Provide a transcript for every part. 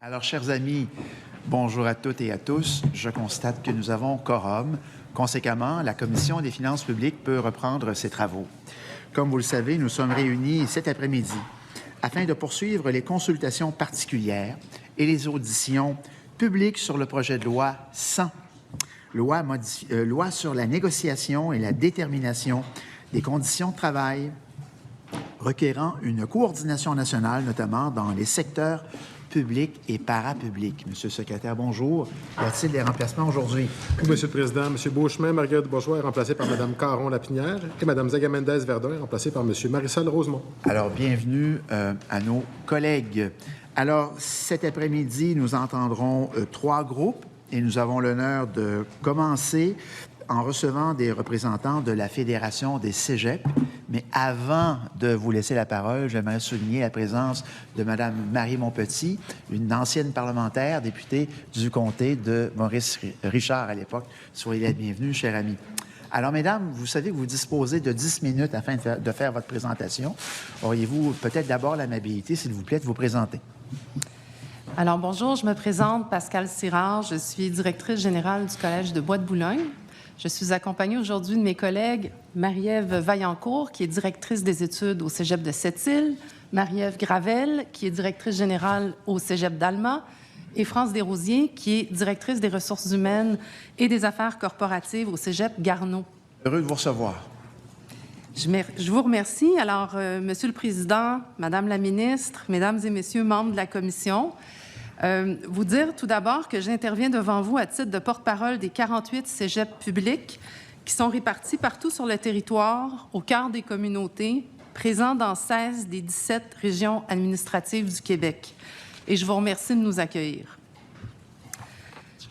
Alors, chers amis, bonjour à toutes et à tous. Je constate que nous avons quorum. Conséquemment, la Commission des finances publiques peut reprendre ses travaux. Comme vous le savez, nous sommes réunis cet après-midi afin de poursuivre les consultations particulières et les auditions publiques sur le projet de loi 100, loi sur la négociation et la détermination des conditions de travail, requérant une coordination nationale, notamment dans les secteurs public et parapublic. Monsieur le secrétaire, bonjour. Y a-t-il des remplacements aujourd'hui? Oui, Monsieur le Président. Monsieur Beauchemin, Marguerite Bourgeois est remplacée par Mme Caron-Lapinière et Mme Zagamendez-Verdun est remplacée par Monsieur Marisol Rosemont. Alors, bienvenue à nos collègues. Alors, cet après-midi, nous entendrons trois groupes et nous avons l'honneur de commencer en recevant des représentants de la Fédération des cégeps. Mais avant de vous laisser la parole, j'aimerais souligner la présence de Mme Marie Montpetit, une ancienne parlementaire, députée du comté de Maurice-Richard à l'époque. Soyez la bienvenue, chère amie. Alors, mesdames, vous savez que vous disposez de 10 minutes afin de faire votre présentation. Auriez-vous peut-être d'abord l'amabilité, s'il vous plaît, de vous présenter? Alors, bonjour, je me présente Pascale Sirard. Je suis directrice générale du Collège de Bois-de-Boulogne. Je suis accompagnée aujourd'hui de mes collègues Marie-Ève Vaillancourt, qui est directrice des études au Cégep de Sept-Îles, Marie-Ève Gravel, qui est directrice générale au Cégep d'Alma, et France Desrosiers, qui est directrice des ressources humaines et des affaires corporatives au Cégep Garneau. Heureux de vous recevoir. Je vous remercie. Alors, Monsieur le Président, Madame la ministre, Mesdames et Messieurs membres de la Commission, vous dire tout d'abord que j'interviens devant vous à titre de porte-parole des 48 cégeps publics qui sont répartis partout sur le territoire, au cœur des communautés, présents dans 16 des 17 régions administratives du Québec. Et je vous remercie de nous accueillir.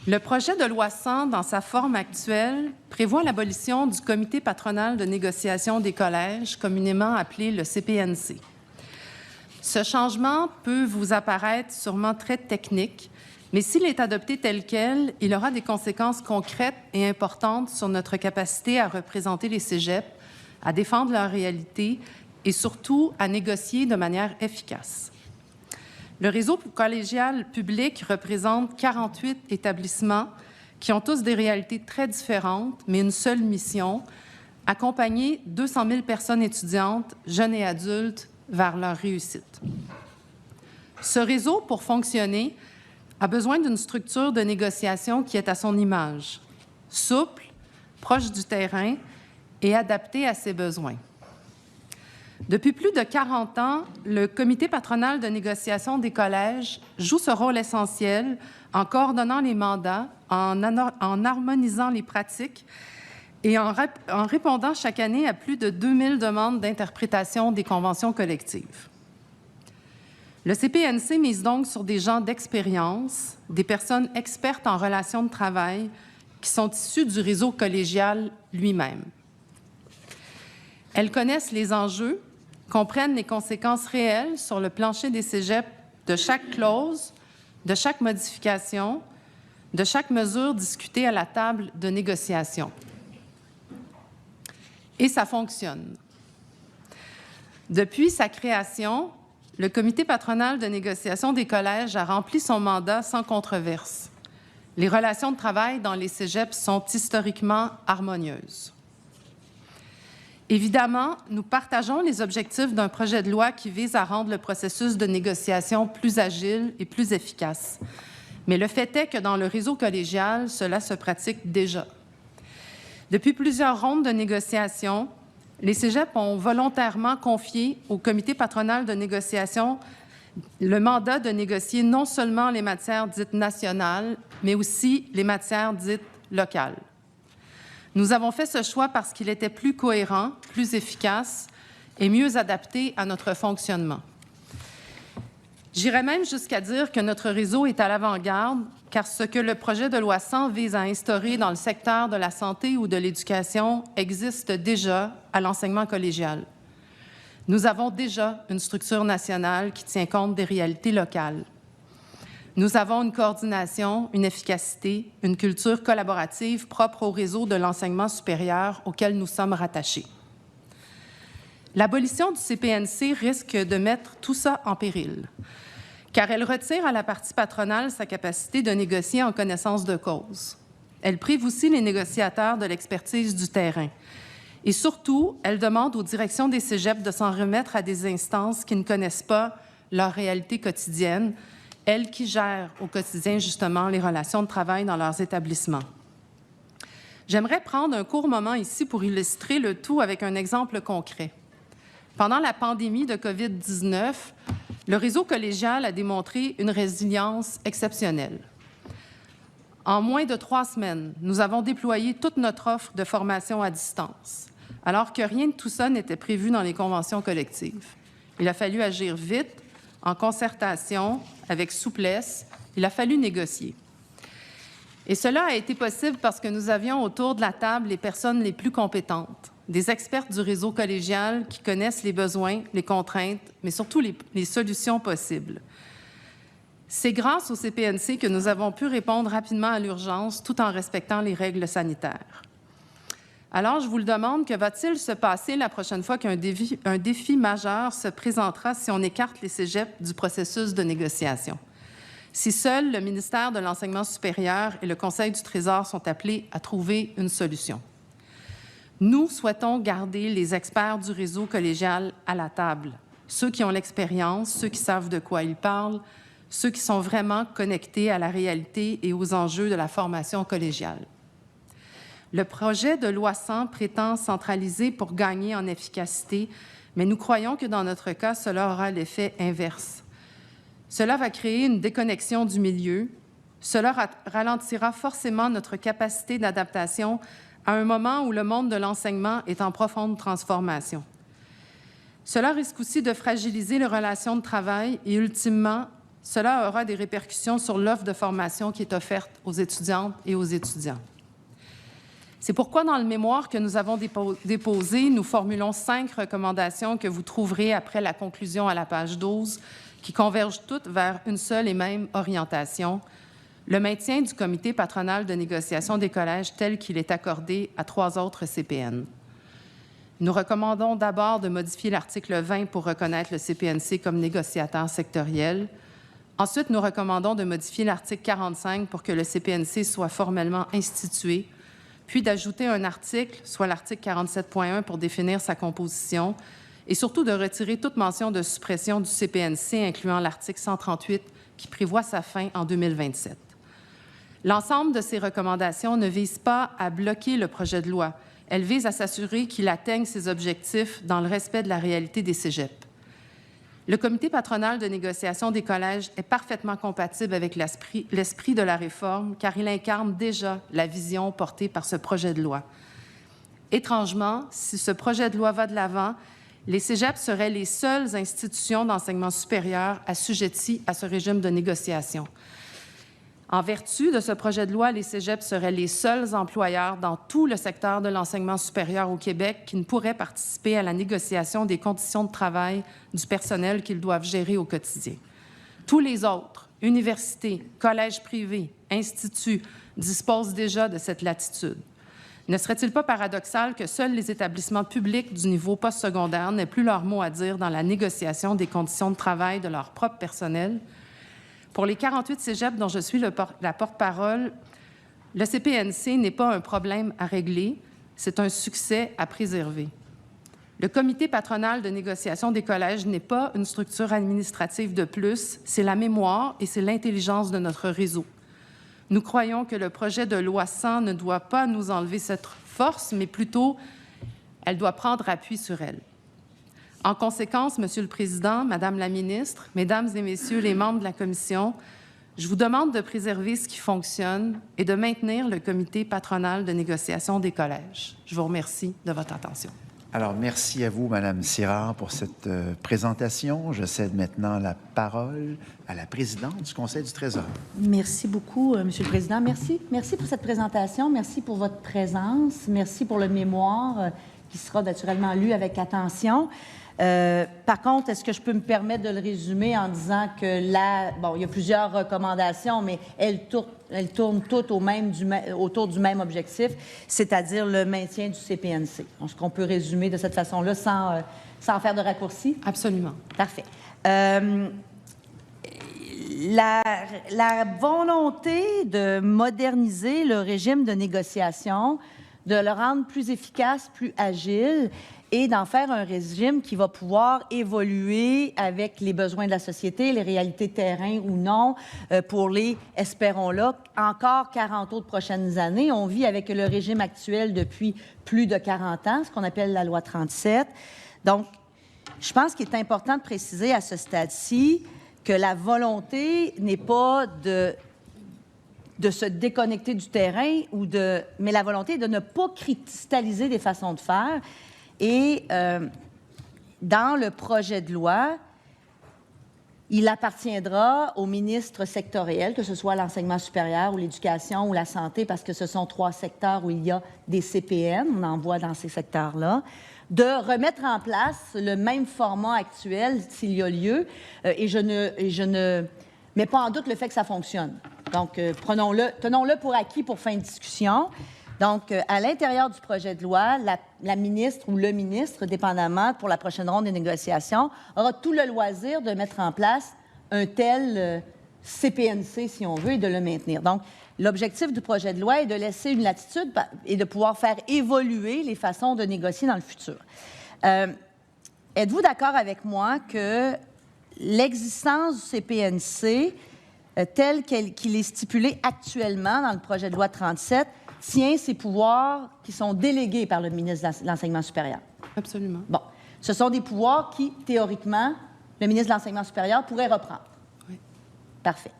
Le projet de loi 100, dans sa forme actuelle, prévoit l'abolition du Comité patronal de négociation des collèges, communément appelé le CPNC. Ce changement peut vous apparaître sûrement très technique, mais s'il est adopté tel quel, il aura des conséquences concrètes et importantes sur notre capacité à représenter les cégeps, à défendre leur réalité et surtout à négocier de manière efficace. Le réseau collégial public représente 48 établissements qui ont tous des réalités très différentes, mais une seule mission, accompagner 200 000 personnes étudiantes, jeunes et adultes, vers leur réussite. Ce réseau, pour fonctionner, a besoin d'une structure de négociation qui est à son image, souple, proche du terrain et adaptée à ses besoins. Depuis plus de 40 ans, le Comité patronal de négociation des collèges joue ce rôle essentiel en coordonnant les mandats, en harmonisant les pratiques et en répondant chaque année à plus de 2000 demandes d'interprétation des conventions collectives. Le CPNC mise donc sur des gens d'expérience, des personnes expertes en relations de travail qui sont issues du réseau collégial lui-même. Elles connaissent les enjeux, comprennent les conséquences réelles sur le plancher des cégeps de chaque clause, de chaque modification, de chaque mesure discutée à la table de négociation. Et ça fonctionne. Depuis sa création, le Comité patronal de négociation des collèges a rempli son mandat sans controverse. Les relations de travail dans les cégeps sont historiquement harmonieuses. Évidemment, nous partageons les objectifs d'un projet de loi qui vise à rendre le processus de négociation plus agile et plus efficace. Mais le fait est que dans le réseau collégial, cela se pratique déjà. Depuis plusieurs rondes de négociation, les cégeps ont volontairement confié au Comité patronal de négociation le mandat de négocier non seulement les matières dites nationales, mais aussi les matières dites locales. Nous avons fait ce choix parce qu'il était plus cohérent, plus efficace et mieux adapté à notre fonctionnement. J'irais même jusqu'à dire que notre réseau est à l'avant-garde, car ce que le projet de loi 100 vise à instaurer dans le secteur de la santé ou de l'éducation existe déjà à l'enseignement collégial. Nous avons déjà une structure nationale qui tient compte des réalités locales. Nous avons une coordination, une efficacité, une culture collaborative propre au réseau de l'enseignement supérieur auquel nous sommes rattachés. L'abolition du CPNC risque de mettre tout ça en péril, car elle retire à la partie patronale sa capacité de négocier en connaissance de cause. Elle prive aussi les négociateurs de l'expertise du terrain. Et surtout, elle demande aux directions des cégeps de s'en remettre à des instances qui ne connaissent pas leur réalité quotidienne, elles qui gèrent au quotidien, justement, les relations de travail dans leurs établissements. J'aimerais prendre un court moment ici pour illustrer le tout avec un exemple concret. Pendant la pandémie de COVID-19, le réseau collégial a démontré une résilience exceptionnelle. En moins de 3 semaines, nous avons déployé toute notre offre de formation à distance, alors que rien de tout ça n'était prévu dans les conventions collectives. Il a fallu agir vite, en concertation, avec souplesse. Il a fallu négocier. Et cela a été possible parce que nous avions autour de la table les personnes les plus compétentes, des experts du réseau collégial qui connaissent les besoins, les contraintes, mais surtout les solutions possibles. C'est grâce au CPNC que nous avons pu répondre rapidement à l'urgence tout en respectant les règles sanitaires. Alors, je vous le demande, que va-t-il se passer la prochaine fois qu'un défi majeur se présentera si on écarte les cégeps du processus de négociation? Si seul le ministère de l'Enseignement supérieur et le Conseil du Trésor sont appelés à trouver une solution. Nous souhaitons garder les experts du réseau collégial à la table, ceux qui ont l'expérience, ceux qui savent de quoi ils parlent, ceux qui sont vraiment connectés à la réalité et aux enjeux de la formation collégiale. Le projet de loi 100 prétend centraliser pour gagner en efficacité, mais nous croyons que dans notre cas, cela aura l'effet inverse. Cela va créer une déconnexion du milieu. Cela ralentira forcément notre capacité d'adaptation à un moment où le monde de l'enseignement est en profonde transformation. Cela risque aussi de fragiliser les relations de travail et, ultimement, cela aura des répercussions sur l'offre de formation qui est offerte aux étudiantes et aux étudiants. C'est pourquoi, dans le mémoire que nous avons déposé, nous formulons 5 recommandations que vous trouverez après la conclusion à la page 12, qui convergent toutes vers une seule et même orientation, le maintien du comité patronal de négociation des collèges tel qu'il est accordé à 3 autres CPN. Nous recommandons d'abord de modifier l'article 20 pour reconnaître le CPNC comme négociateur sectoriel. Ensuite, nous recommandons de modifier l'article 45 pour que le CPNC soit formellement institué, puis d'ajouter un article, soit l'article 47.1, pour définir sa composition, et surtout de retirer toute mention de suppression du CPNC, incluant l'article 138, qui prévoit sa fin en 2027. L'ensemble de ces recommandations ne vise pas à bloquer le projet de loi. Elles visent à s'assurer qu'il atteigne ses objectifs dans le respect de la réalité des cégeps. Le comité patronal de négociation des collèges est parfaitement compatible avec l'esprit de la réforme, car il incarne déjà la vision portée par ce projet de loi. Étrangement, si ce projet de loi va de l'avant, les cégeps seraient les seules institutions d'enseignement supérieur assujetties à ce régime de négociation. En vertu de ce projet de loi, les cégeps seraient les seuls employeurs dans tout le secteur de l'enseignement supérieur au Québec qui ne pourraient participer à la négociation des conditions de travail du personnel qu'ils doivent gérer au quotidien. Tous les autres, universités, collèges privés, instituts, disposent déjà de cette latitude. Ne serait-il pas paradoxal que seuls les établissements publics du niveau postsecondaire n'aient plus leur mot à dire dans la négociation des conditions de travail de leur propre personnel? Pour les 48 cégeps dont je suis la porte-parole, le CPNC n'est pas un problème à régler, c'est un succès à préserver. Le comité patronal de négociation des collèges n'est pas une structure administrative de plus, c'est la mémoire et c'est l'intelligence de notre réseau. Nous croyons que le projet de loi 100 ne doit pas nous enlever cette force, mais plutôt, elle doit prendre appui sur elle. En conséquence, Monsieur le Président, Madame la ministre, Mesdames et Messieurs les membres de la Commission, je vous demande de préserver ce qui fonctionne et de maintenir le comité patronal de négociation des collèges. Je vous remercie de votre attention. Alors, merci à vous, Madame Sirard, pour cette présentation. Je cède maintenant la parole à la présidente du Conseil du Trésor. Merci beaucoup, Monsieur le Président. Merci. Merci pour cette présentation. Merci pour votre présence. Merci pour le mémoire qui sera naturellement lu avec attention. Par contre, est-ce que je peux me permettre de le résumer en disant que là, bon, il y a plusieurs recommandations, mais elles tournent toutes autour du même objectif, c'est-à-dire le maintien du CPNC. Est-ce qu'on peut résumer de cette façon-là sans faire de raccourci? Absolument. Parfait. la volonté de moderniser le régime de négociation, de le rendre plus efficace, plus agile et d'en faire un régime qui va pouvoir évoluer avec les besoins de la société, les réalités de terrain ou non, pour les, espérons-le, encore 40 autres prochaines années. On vit avec le régime actuel depuis plus de 40 ans, ce qu'on appelle la loi 37. Donc, je pense qu'il est important de préciser à ce stade-ci que la volonté n'est pas de se déconnecter du terrain, mais la volonté est de ne pas cristalliser des façons de faire. Et dans le projet de loi, il appartiendra aux ministres sectoriels, que ce soit l'enseignement supérieur ou l'éducation ou la santé, parce que ce sont 3 secteurs où il y a des CPN, on en voit dans ces secteurs-là, de remettre en place le même format actuel s'il y a lieu. Et je ne mets pas en doute le fait que ça fonctionne. Donc, tenons-le pour acquis pour fin de discussion. Donc, à l'intérieur du projet de loi, la ministre ou le ministre, dépendamment pour la prochaine ronde des négociations, aura tout le loisir de mettre en place un tel CPNC, si on veut, et de le maintenir. Donc, l'objectif du projet de loi est de laisser une latitude et de pouvoir faire évoluer les façons de négocier dans le futur. Êtes-vous d'accord avec moi que l'existence du CPNC, tel qu'il est stipulé actuellement dans le projet de loi 37, tient ses pouvoirs qui sont délégués par le ministre de l'Enseignement supérieur? Absolument. Bon. Ce sont des pouvoirs qui, théoriquement, le ministre de l'Enseignement supérieur pourrait reprendre. Oui. Parfait.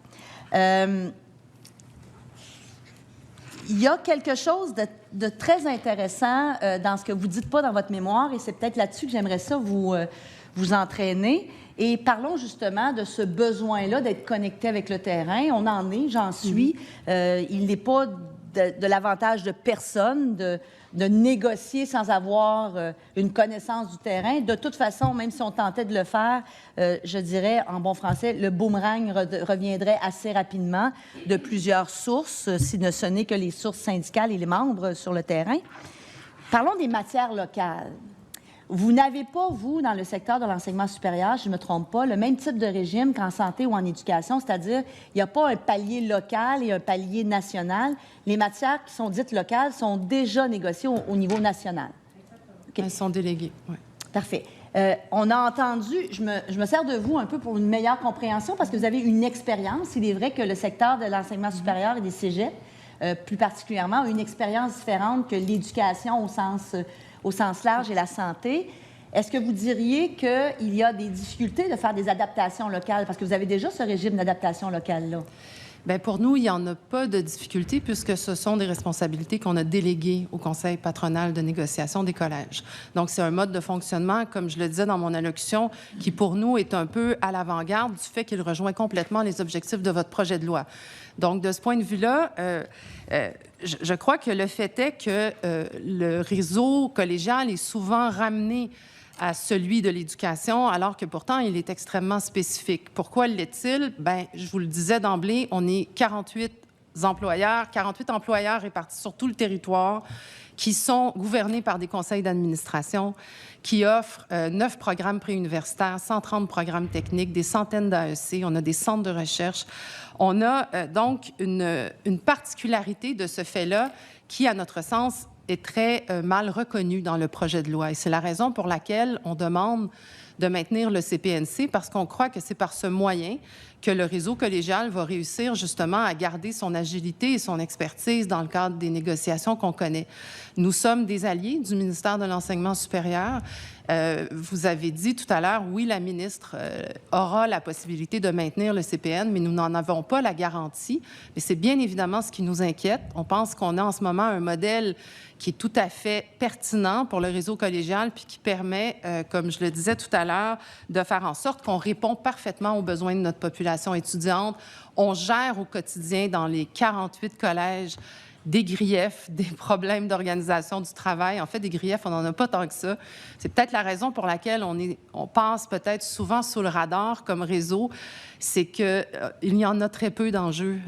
Il y a quelque chose de très intéressant dans ce que vous ne dites pas dans votre mémoire, et c'est peut-être là-dessus que j'aimerais ça vous entraîner. Et parlons justement de ce besoin-là d'être connecté avec le terrain. On en est, j'en suis. Il n'est pas de l'avantage de personne de négocier sans avoir une connaissance du terrain. De toute façon, même si on tentait de le faire, je dirais en bon français, le boomerang reviendrait assez rapidement de plusieurs sources, si ce n'est que les sources syndicales et les membres sur le terrain. Parlons des matières locales. Vous n'avez pas, vous, dans le secteur de l'enseignement supérieur, je ne me trompe pas, le même type de régime qu'en santé ou en éducation, c'est-à-dire il n'y a pas un palier local et un palier national. Les matières qui sont dites locales sont déjà négociées au niveau national. Okay. Elles sont déléguées, oui. Parfait. On a entendu, je me sers de vous un peu pour une meilleure compréhension parce que vous avez une expérience. Il est vrai que le secteur de l'enseignement supérieur et des cégeps, plus particulièrement, a une expérience différente que l'éducation au sens large et la santé. Est-ce que vous diriez qu'il y a des difficultés de faire des adaptations locales? Parce que vous avez déjà ce régime d'adaptation locale-là. Bien, pour nous, il n'y en a pas de difficultés puisque ce sont des responsabilités qu'on a déléguées au Conseil patronal de négociation des collèges. Donc, c'est un mode de fonctionnement, comme je le disais dans mon allocution, qui pour nous est un peu à l'avant-garde du fait qu'il rejoint complètement les objectifs de votre projet de loi. Donc, de ce point de vue-là, je crois que le fait est que le réseau collégial est souvent ramené à celui de l'éducation, alors que pourtant, il est extrêmement spécifique. Pourquoi l'est-il? Bien, je vous le disais d'emblée, on est 48 employeurs répartis sur tout le territoire qui sont gouvernés par des conseils d'administration, qui offrent 9 programmes préuniversitaires, 130 programmes techniques, des centaines d'AEC, on a des centres de recherche. On a donc une particularité de ce fait-là qui, à notre sens, est très mal reconnue dans le projet de loi. Et c'est la raison pour laquelle on demande de maintenir le CPNC, parce qu'on croit que c'est par ce moyen que le réseau collégial va réussir justement à garder son agilité et son expertise dans le cadre des négociations qu'on connaît. Nous sommes des alliés du ministère de l'Enseignement supérieur. Vous avez dit tout à l'heure, oui, la ministre aura la possibilité de maintenir le CPN, mais nous n'en avons pas la garantie. Mais c'est bien évidemment ce qui nous inquiète. On pense qu'on a en ce moment un modèle qui est tout à fait pertinent pour le réseau collégial puis qui permet, comme je le disais tout à l'heure, de faire en sorte qu'on répond parfaitement aux besoins de notre population étudiante. On gère au quotidien dans les 48 collèges des griefs, des problèmes d'organisation du travail. En fait, des griefs, on n'en a pas tant que ça. C'est peut-être la raison pour laquelle on passe peut-être souvent sous le radar comme réseau, c'est qu'il y en a très peu d'enjeux.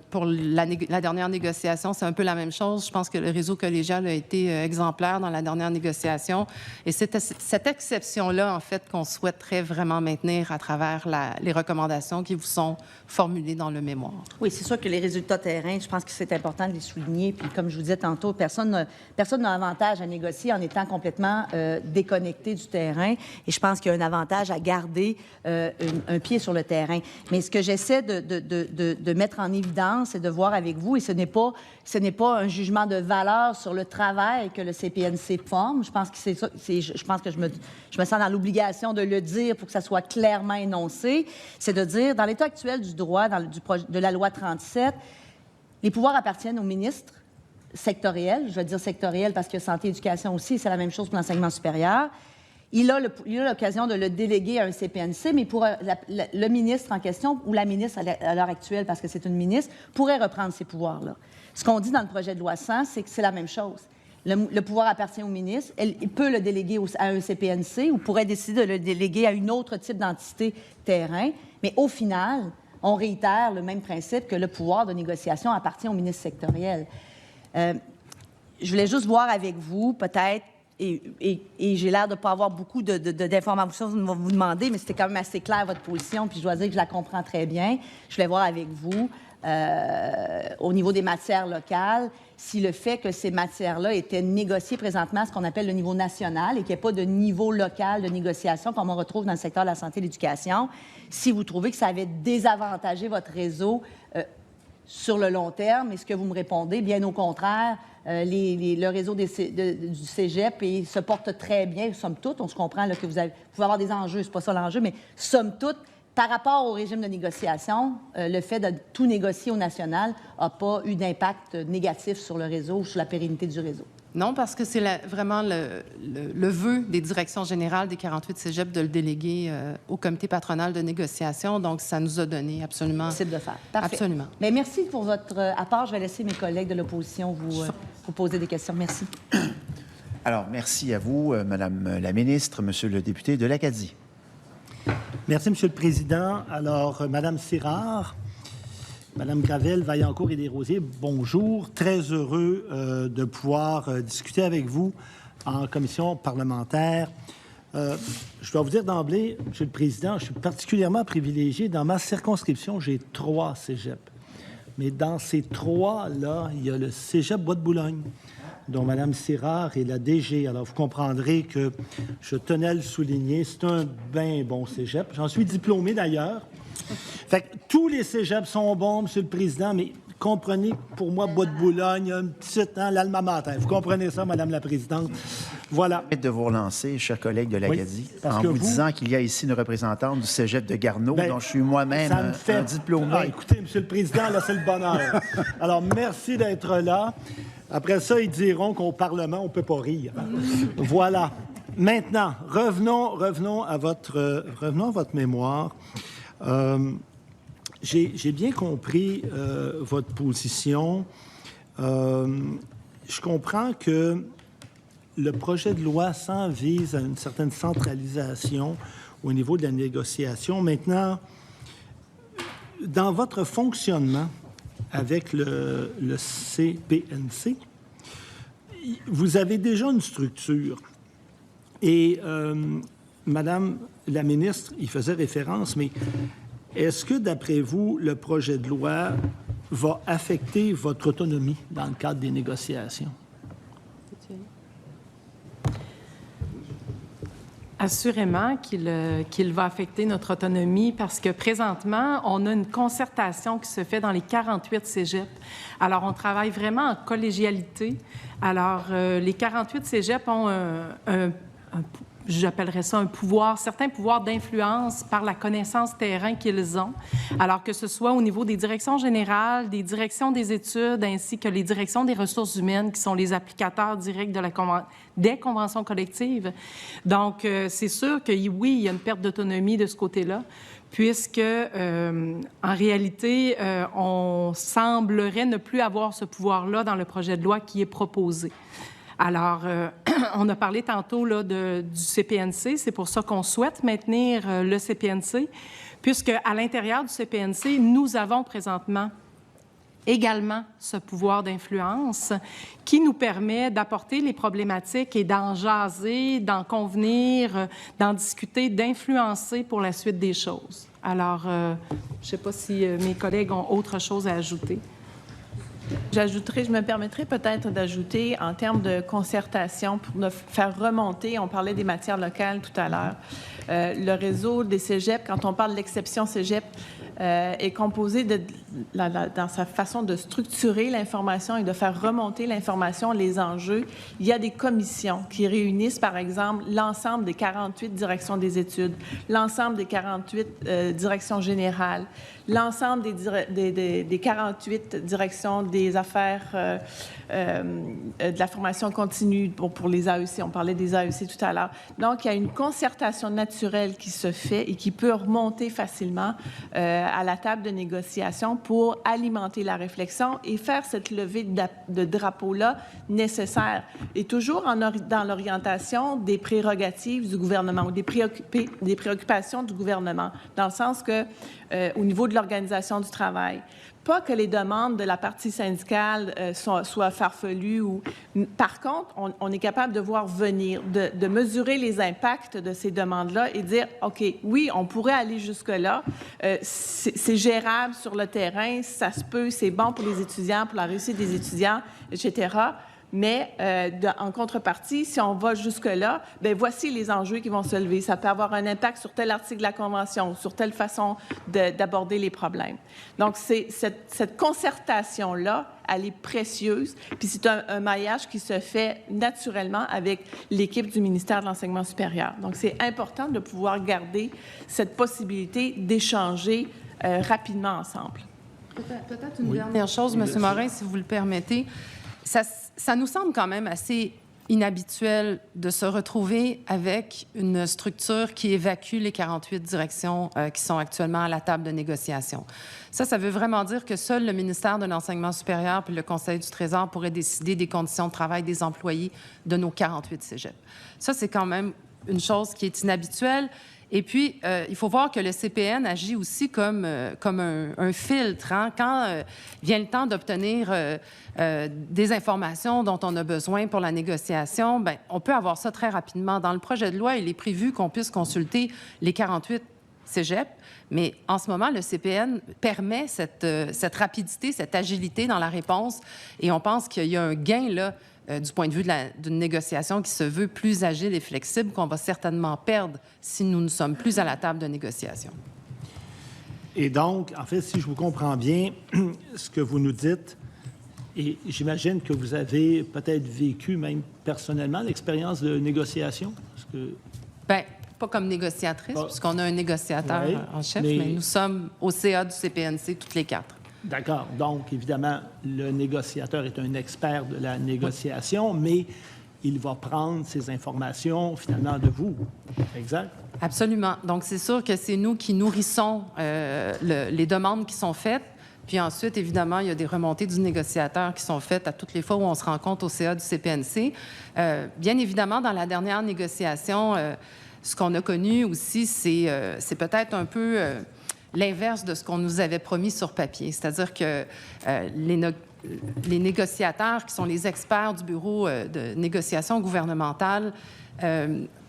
Pour la dernière négociation, c'est un peu la même chose. Je pense que le réseau collégial a été exemplaire dans la dernière négociation. Et c'est cette exception-là, en fait, qu'on souhaiterait vraiment maintenir à travers les recommandations qui vous sont formulées dans le mémoire. Oui, c'est sûr que les résultats terrain, je pense que c'est important de les souligner. Puis, comme je vous disais tantôt, personne n'a avantage à négocier en étant complètement déconnecté du terrain. Et je pense qu'il y a un avantage à garder un pied sur le terrain. Mais ce que j'essaie de mettre en évidence et de voir avec vous, et ce n'est pas un jugement de valeur sur le travail que le CPNC forme. Je pense que c'est ça. Je pense que je me sens dans l'obligation de le dire pour que ça soit clairement énoncé. C'est de dire, dans l'état actuel du droit, de la loi 37, les pouvoirs appartiennent au ministre sectoriel. Je vais dire sectoriel parce que santé et éducation aussi, c'est la même chose pour l'enseignement supérieur. Il a l'occasion de le déléguer à un CPNC, mais le ministre en question, ou la ministre à l'heure actuelle, parce que c'est une ministre, pourrait reprendre ces pouvoirs-là. Ce qu'on dit dans le projet de loi 100, c'est que c'est la même chose. Le pouvoir appartient au ministre. Il peut le déléguer à un CPNC ou pourrait décider de le déléguer à un autre type d'entité terrain. Mais au final, on réitère le même principe que le pouvoir de négociation appartient au ministre sectoriel. Je voulais juste voir avec vous, peut-être, et j'ai l'air de ne pas avoir beaucoup d'informations à vous demander, mais c'était quand même assez clair votre position, puis je dois dire que je la comprends très bien. Je voulais voir avec vous, au niveau des matières locales, si le fait que ces matières-là étaient négociées présentement à ce qu'on appelle le niveau national et qu'il n'y ait pas de niveau local de négociation comme on retrouve dans le secteur de la santé et de l'éducation, si vous trouvez que ça avait désavantagé votre réseau sur le long terme, et ce que vous me répondez, bien au contraire, le réseau du cégep se porte très bien, somme toute. On se comprend là, que vous pouvez avoir des enjeux, c'est pas ça l'enjeu, mais somme toute, par rapport au régime de négociation, le fait de tout négocier au national n'a pas eu d'impact négatif sur le réseau ou sur la pérennité du réseau. Non, parce que c'est vraiment le vœu des directions générales des 48 cégeps de le déléguer au comité patronal de négociation. Donc, ça nous a donné absolument... Possible de faire. Parfait. Absolument. Bien, merci pour votre apport. Je vais laisser mes collègues de l'opposition vous poser des questions. Merci. Alors, merci à vous, Madame la ministre, Monsieur le député de l'Acadie. Merci, Monsieur le Président. Alors, Madame Sirard, Madame Gravel, Vaillancourt et Desrosiers, bonjour. Très heureux de pouvoir discuter avec vous en commission parlementaire. Je dois vous dire d'emblée, Monsieur le Président, je suis particulièrement privilégié. Dans ma circonscription, j'ai 3 cégeps. Mais dans ces 3-là, il y a le cégep Bois-de-Boulogne, dont Mme Sirard est la DG. Alors, vous comprendrez que je tenais à le souligner. C'est un bien bon cégep. J'en suis diplômé, d'ailleurs. Fait que tous les cégeps sont bons, Monsieur le Président, mais comprenez que pour moi, Bois-de-Boulogne, un petit l'alma mater. Vous comprenez ça, Madame la Présidente? Voilà. De vous relancer, chers collègues de l'Acadie, oui, en vous disant qu'il y a ici une représentante du cégep de Garneau, dont je suis moi-même un diplômé. Ah, écoutez, Monsieur le Président, là, c'est le bonheur. Alors, merci d'être là. Après ça, ils diront qu'au Parlement, on ne peut pas rire. Voilà. Maintenant, revenons à votre mémoire. J'ai bien compris votre position. Je comprends que le projet de loi 100 vise à une certaine centralisation au niveau de la négociation. Maintenant, dans votre fonctionnement avec le CPNC, vous avez déjà une structure. Et Madame la ministre y faisait référence, mais est-ce que, d'après vous, le projet de loi va affecter votre autonomie dans le cadre des négociations? Assurément qu'il va affecter notre autonomie parce que présentement, on a une concertation qui se fait dans les 48 cégeps. Alors, on travaille vraiment en collégialité. Alors, les 48 cégeps ont j'appellerais ça un pouvoir, certains pouvoirs d'influence par la connaissance terrain qu'ils ont. Alors que ce soit au niveau des directions générales, des directions des études, ainsi que les directions des ressources humaines, qui sont les applicateurs directs des conventions collectives. Donc, c'est sûr que oui, il y a une perte d'autonomie de ce côté-là. puisque, en réalité, on semblerait ne plus avoir ce pouvoir-là dans le projet de loi qui est proposé. Alors, on a parlé tantôt là, du CPNC. C'est pour ça qu'on souhaite maintenir le CPNC, puisque à l'intérieur du CPNC, nous avons présentement également ce pouvoir d'influence qui nous permet d'apporter les problématiques et d'en jaser, d'en convenir, d'en discuter, d'influencer pour la suite des choses. Alors, je ne sais pas si mes collègues ont autre chose à ajouter. Je me permettrais peut-être d'ajouter en termes de concertation pour nous faire remonter, on parlait des matières locales tout à l'heure, le réseau des cégeps, quand on parle de l'exception cégep, est composé dans sa façon de structurer l'information et de faire remonter l'information, les enjeux. Il y a des commissions qui réunissent, par exemple, l'ensemble des 48 directions des études, l'ensemble des 48 directions générales, l'ensemble des 48 directions des affaires de la formation continue pour les AEC. On parlait des AEC tout à l'heure. Donc, il y a une concertation naturelle qui se fait et qui peut remonter facilement à la table de négociation pour alimenter la réflexion et faire cette levée de drapeau-là nécessaire. Et toujours dans l'orientation des prérogatives du gouvernement ou des préoccupations du gouvernement, dans le sens que, au niveau de l'organisation du travail, pas que les demandes de la partie syndicale soient farfelues. Par contre, on est capable de voir venir, de mesurer les impacts de ces demandes-là et dire, OK, oui, on pourrait aller jusque-là, c'est gérable sur le terrain, ça se peut, c'est bon pour les étudiants, pour la réussite des étudiants, etc., mais en contrepartie, si on va jusque-là, bien, voici les enjeux qui vont se lever. Ça peut avoir un impact sur tel article de la Convention, sur telle façon d'aborder les problèmes. Donc, cette concertation-là, elle est précieuse, puis c'est un maillage qui se fait naturellement avec l'équipe du ministère de l'Enseignement supérieur. Donc, c'est important de pouvoir garder cette possibilité d'échanger rapidement ensemble. Peut-être une dernière chose, M. Morin, si vous le permettez. Ça nous semble quand même assez inhabituel de se retrouver avec une structure qui évacue les 48 directions qui sont actuellement à la table de négociation. Ça veut vraiment dire que seul le ministère de l'Enseignement supérieur puis le Conseil du Trésor pourraient décider des conditions de travail des employés de nos 48 cégeps. Ça, c'est quand même une chose qui est inhabituelle. Et puis, il faut voir que le CPN agit aussi comme un filtre. Hein? Quand vient le temps d'obtenir des informations dont on a besoin pour la négociation, bien, on peut avoir ça très rapidement. Dans le projet de loi, il est prévu qu'on puisse consulter les 48 cégeps, mais en ce moment, le CPN permet cette rapidité, cette agilité dans la réponse, et on pense qu'il y a un gain là du point de vue d'une négociation qui se veut plus agile et flexible, qu'on va certainement perdre si nous ne sommes plus à la table de négociation. Et donc, en fait, si je vous comprends bien, ce que vous nous dites, et j'imagine que vous avez peut-être vécu même personnellement l'expérience de négociation, parce que... Bien, pas comme négociatrice, puisqu'on a un négociateur en chef, mais nous sommes au CA du CPNC, toutes les quatre. D'accord. Donc, évidemment, le négociateur est un expert de la négociation, mais il va prendre ces informations, finalement, de vous. Exact? Absolument. Donc, c'est sûr que c'est nous qui nourrissons les demandes qui sont faites. Puis ensuite, évidemment, il y a des remontées du négociateur qui sont faites à toutes les fois où on se rencontre au CA du CPNC. Bien évidemment, dans la dernière négociation, ce qu'on a connu aussi, c'est peut-être un peu... l'inverse de ce qu'on nous avait promis sur papier. C'est-à-dire que les négociateurs, qui sont les experts du bureau de négociation gouvernementale,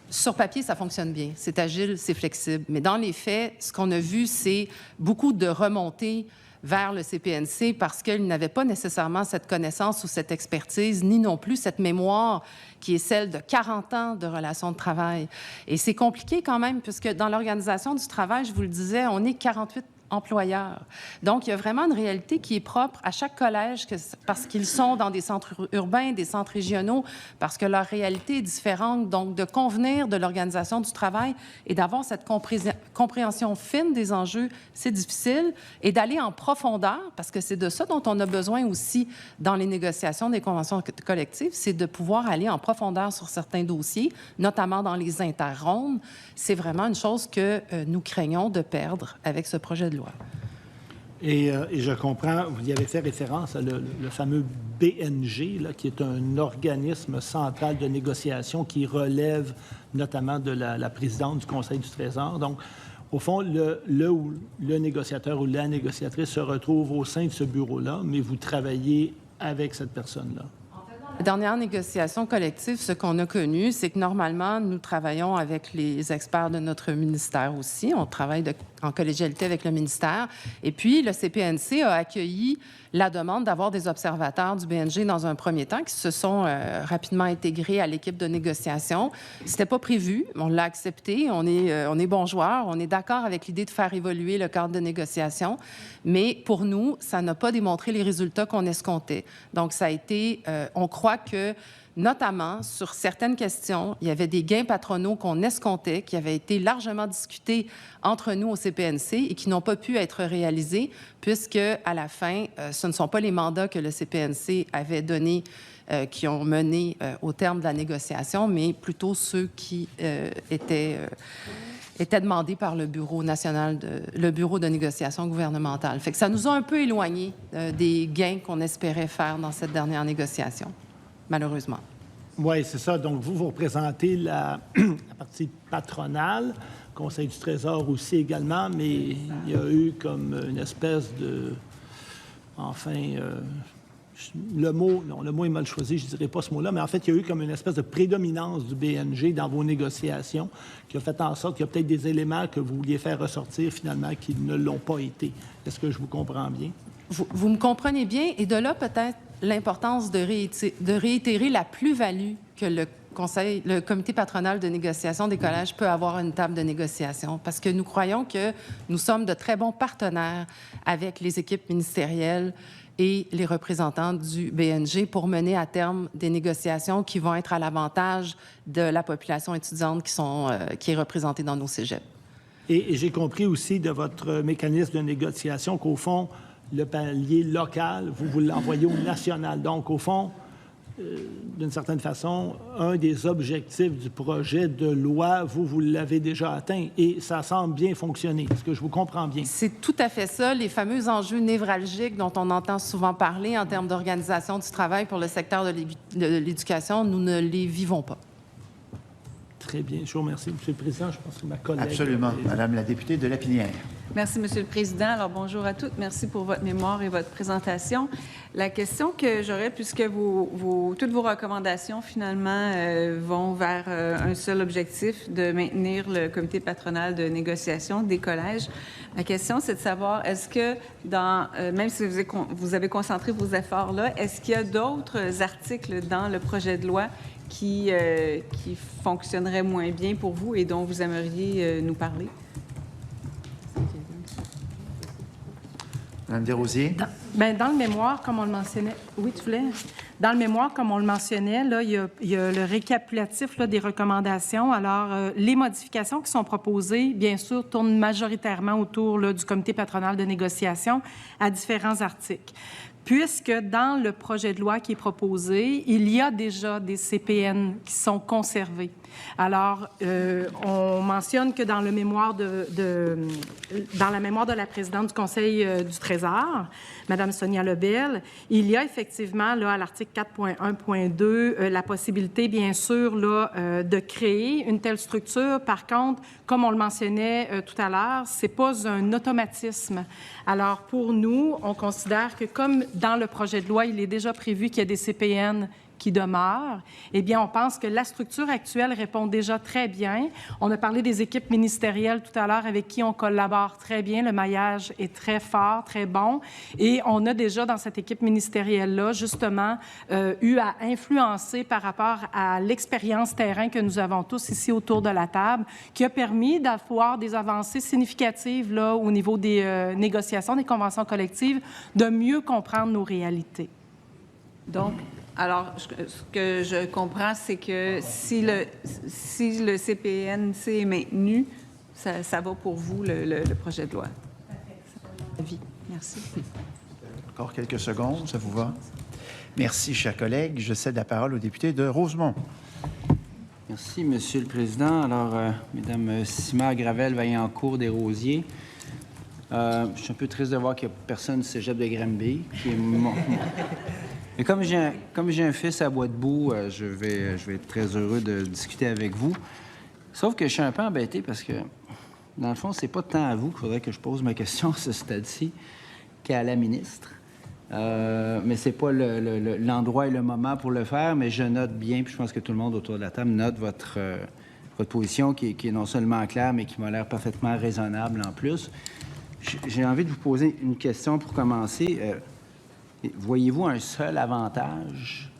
sur papier, ça fonctionne bien. C'est agile, c'est flexible. Mais dans les faits, ce qu'on a vu, c'est beaucoup de remontées vers le CPNC parce qu'ils n'avaient pas nécessairement cette connaissance ou cette expertise, ni non plus cette mémoire qui est celle de 40 ans de relations de travail. Et c'est compliqué quand même, puisque dans l'organisation du travail, je vous le disais, on est 48 employeurs. Donc, il y a vraiment une réalité qui est propre à chaque collège parce qu'ils sont dans des centres urbains, des centres régionaux, parce que leur réalité est différente. Donc, de convenir de l'organisation du travail et d'avoir cette compréhension fine des enjeux, c'est difficile, et d'aller en profondeur, parce que c'est de ça dont on a besoin aussi dans les négociations des conventions collectives, c'est de pouvoir aller en profondeur sur certains dossiers, notamment dans les interrondes. C'est vraiment une chose que nous craignons de perdre avec ce projet de loi. Et je comprends, vous y avez fait référence à le fameux BNG, là, qui est un organisme central de négociation qui relève notamment de la présidente du Conseil du Trésor. Donc, au fond, le négociateur ou la négociatrice se retrouve au sein de ce bureau-là, mais vous travaillez avec cette personne-là. La dernière négociation collective, ce qu'on a connu, c'est que normalement, nous travaillons avec les experts de notre ministère aussi. On travaille en collégialité avec le ministère. Et puis, le CPNC a accueilli la demande d'avoir des observateurs du BNG dans un premier temps qui se sont rapidement intégrés à l'équipe de négociation. C'était pas prévu, on l'a accepté, on est bons joueurs, on est d'accord avec l'idée de faire évoluer le cadre de négociation, mais pour nous, ça n'a pas démontré les résultats qu'on escomptait. Donc, ça a été, on croit que notamment sur certaines questions, il y avait des gains patronaux qu'on escomptait, qui avaient été largement discutés entre nous au CPNC et qui n'ont pas pu être réalisés, puisque à la fin, ce ne sont pas les mandats que le CPNC avait donnés qui ont mené au terme de la négociation, mais plutôt ceux qui étaient demandés par le Bureau national, le Bureau de négociation gouvernementale. Fait que ça nous a un peu éloignés des gains qu'on espérait faire dans cette dernière négociation, malheureusement. Oui, c'est ça. Donc, vous représentez la partie patronale, Conseil du Trésor aussi également, mais il y a eu comme une espèce de... Enfin, le mot est mal choisi, je ne dirais pas ce mot-là, mais en fait, il y a eu comme une espèce de prédominance du BNG dans vos négociations qui a fait en sorte qu'il y a peut-être des éléments que vous vouliez faire ressortir finalement qui ne l'ont pas été. Est-ce que je vous comprends bien? Vous me comprenez bien, et de là peut-être l'importance de réitérer la plus-value que le comité patronal de négociation des collèges peut avoir à une table de négociation, parce que nous croyons que nous sommes de très bons partenaires avec les équipes ministérielles et les représentants du BNG pour mener à terme des négociations qui vont être à l'avantage de la population étudiante qui est représentée dans nos cégeps. Et j'ai compris aussi de votre mécanisme de négociation qu'au fond, le palier local, vous l'envoyez au national. Donc, au fond, d'une certaine façon, un des objectifs du projet de loi, vous l'avez déjà atteint et ça semble bien fonctionner. Est-ce que je vous comprends bien? C'est tout à fait ça. Les fameux enjeux névralgiques dont on entend souvent parler en termes d'organisation du travail pour le secteur de l'éducation, nous ne les vivons pas. Très bien. Je vous remercie, Monsieur le Président. Je pense que ma collègue... Absolument. Madame la députée de Lapinière. Merci, Monsieur le Président. Alors, bonjour à toutes. Merci pour votre mémoire et votre présentation. La question que j'aurais, puisque toutes vos recommandations, finalement, vont vers un seul objectif, de maintenir le comité patronal de négociation des collèges, la question, c'est de savoir, est-ce que, même si vous avez concentré vos efforts là, est-ce qu'il y a d'autres articles dans le projet de loi qui fonctionneraient moins bien pour vous et dont vous aimeriez nous parler? Mme Desrosiers. Dans le mémoire, comme on le mentionnait... Oui, tu voulais? Dans le mémoire, comme on le mentionnait, là, il y a le récapitulatif là, des recommandations. Alors, les modifications qui sont proposées, bien sûr, tournent majoritairement autour là, du comité patronal de négociation à différents articles. Puisque dans le projet de loi qui est proposé, il y a déjà des CPN qui sont conservés. Alors, on mentionne que dans le mémoire dans la mémoire de la présidente du Conseil du Trésor, Mme Sonia Lebel, il y a effectivement, là, à l'article 4.1.2, la possibilité, bien sûr, là, de créer une telle structure. Par contre, comme on le mentionnait tout à l'heure, c'est pas un automatisme. Alors, pour nous, on considère que comme dans le projet de loi, il est déjà prévu qu'il y a des CPN qui demeurent, eh bien, on pense que la structure actuelle répond déjà très bien. On a parlé des équipes ministérielles tout à l'heure avec qui on collabore très bien. Le maillage est très fort, très bon. Et on a déjà dans cette équipe ministérielle-là, justement, eu à influencer par rapport à l'expérience terrain que nous avons tous ici autour de la table, qui a permis d'avoir des avancées significatives là, au niveau des négociations, des conventions collectives, de mieux comprendre nos réalités. Donc, alors, ce que je comprends, c'est que si le CPNC est maintenu, ça va pour vous, le projet de loi? Avis. Merci. Encore quelques secondes, ça vous va? Merci, chers collègues. Je cède la parole au député de Rosemont. Merci, Monsieur le Président. Alors, Mesdames Simard, Gravel, Vaillancourt, Desrosiers, je suis un peu triste de voir qu'il n'y a personne du cégep de Granby. Mais comme j'ai un fils à Bois-de-Boue, je vais être très heureux de discuter avec vous. Sauf que je suis un peu embêté parce que, dans le fond, c'est pas tant à vous qu'il faudrait que je pose ma question à ce stade-ci qu'à la ministre. Mais c'est pas l'endroit et le moment pour le faire, mais je note bien, puis je pense que tout le monde autour de la table note votre position qui est non seulement claire, mais qui m'a l'air parfaitement raisonnable en plus. J'ai envie de vous poser une question pour commencer. Voyez-vous un seul avantage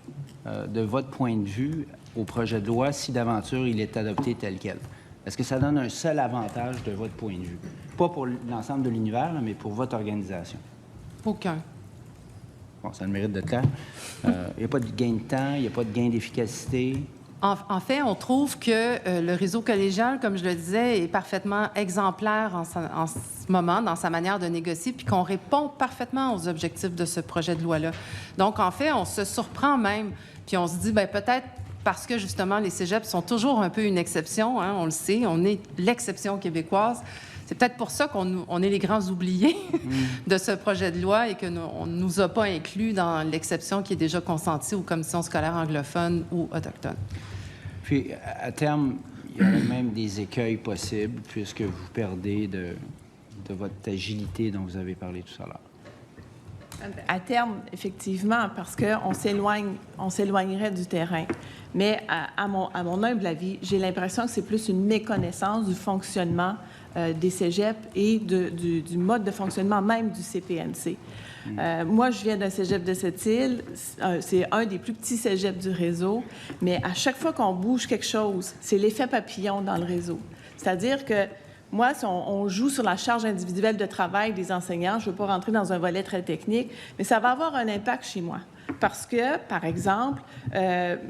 de votre point de vue au projet de loi si d'aventure il est adopté tel quel? Est-ce que ça donne un seul avantage de votre point de vue? Pas pour l'ensemble de l'univers, mais pour votre organisation. Aucun. Bon, ça a le mérite d'être clair. Il n'y a pas de gain de temps, il n'y a pas de gain d'efficacité. En fait, on trouve que le réseau collégial, comme je le disais, est parfaitement exemplaire en ce moment dans sa manière de négocier, puis qu'on répond parfaitement aux objectifs de ce projet de loi-là. Donc, en fait, on se surprend même, puis on se dit, bien, peut-être parce que, justement, les cégeps sont toujours un peu une exception, hein, on le sait, on est l'exception québécoise. C'est peut-être pour ça qu'on est les grands oubliés de ce projet de loi et qu'on ne nous a pas inclus dans l'exception qui est déjà consentie aux commissions scolaires anglophones ou autochtones. Puis, à terme, il y aurait même des écueils possibles puisque vous perdez de votre agilité dont vous avez parlé tout à l'heure. À terme, effectivement, parce qu'on s'éloignerait du terrain. Mais à mon humble avis, j'ai l'impression que c'est plus une méconnaissance du fonctionnement des cégeps et du mode de fonctionnement même du CPNC. Moi, je viens d'un cégep de Sept-Îles. C'est un des plus petits cégeps du réseau. Mais à chaque fois qu'on bouge quelque chose, c'est l'effet papillon dans le réseau. C'est-à-dire que moi, si on joue sur la charge individuelle de travail des enseignants, je ne veux pas rentrer dans un volet très technique, mais ça va avoir un impact chez moi. Parce que, par exemple,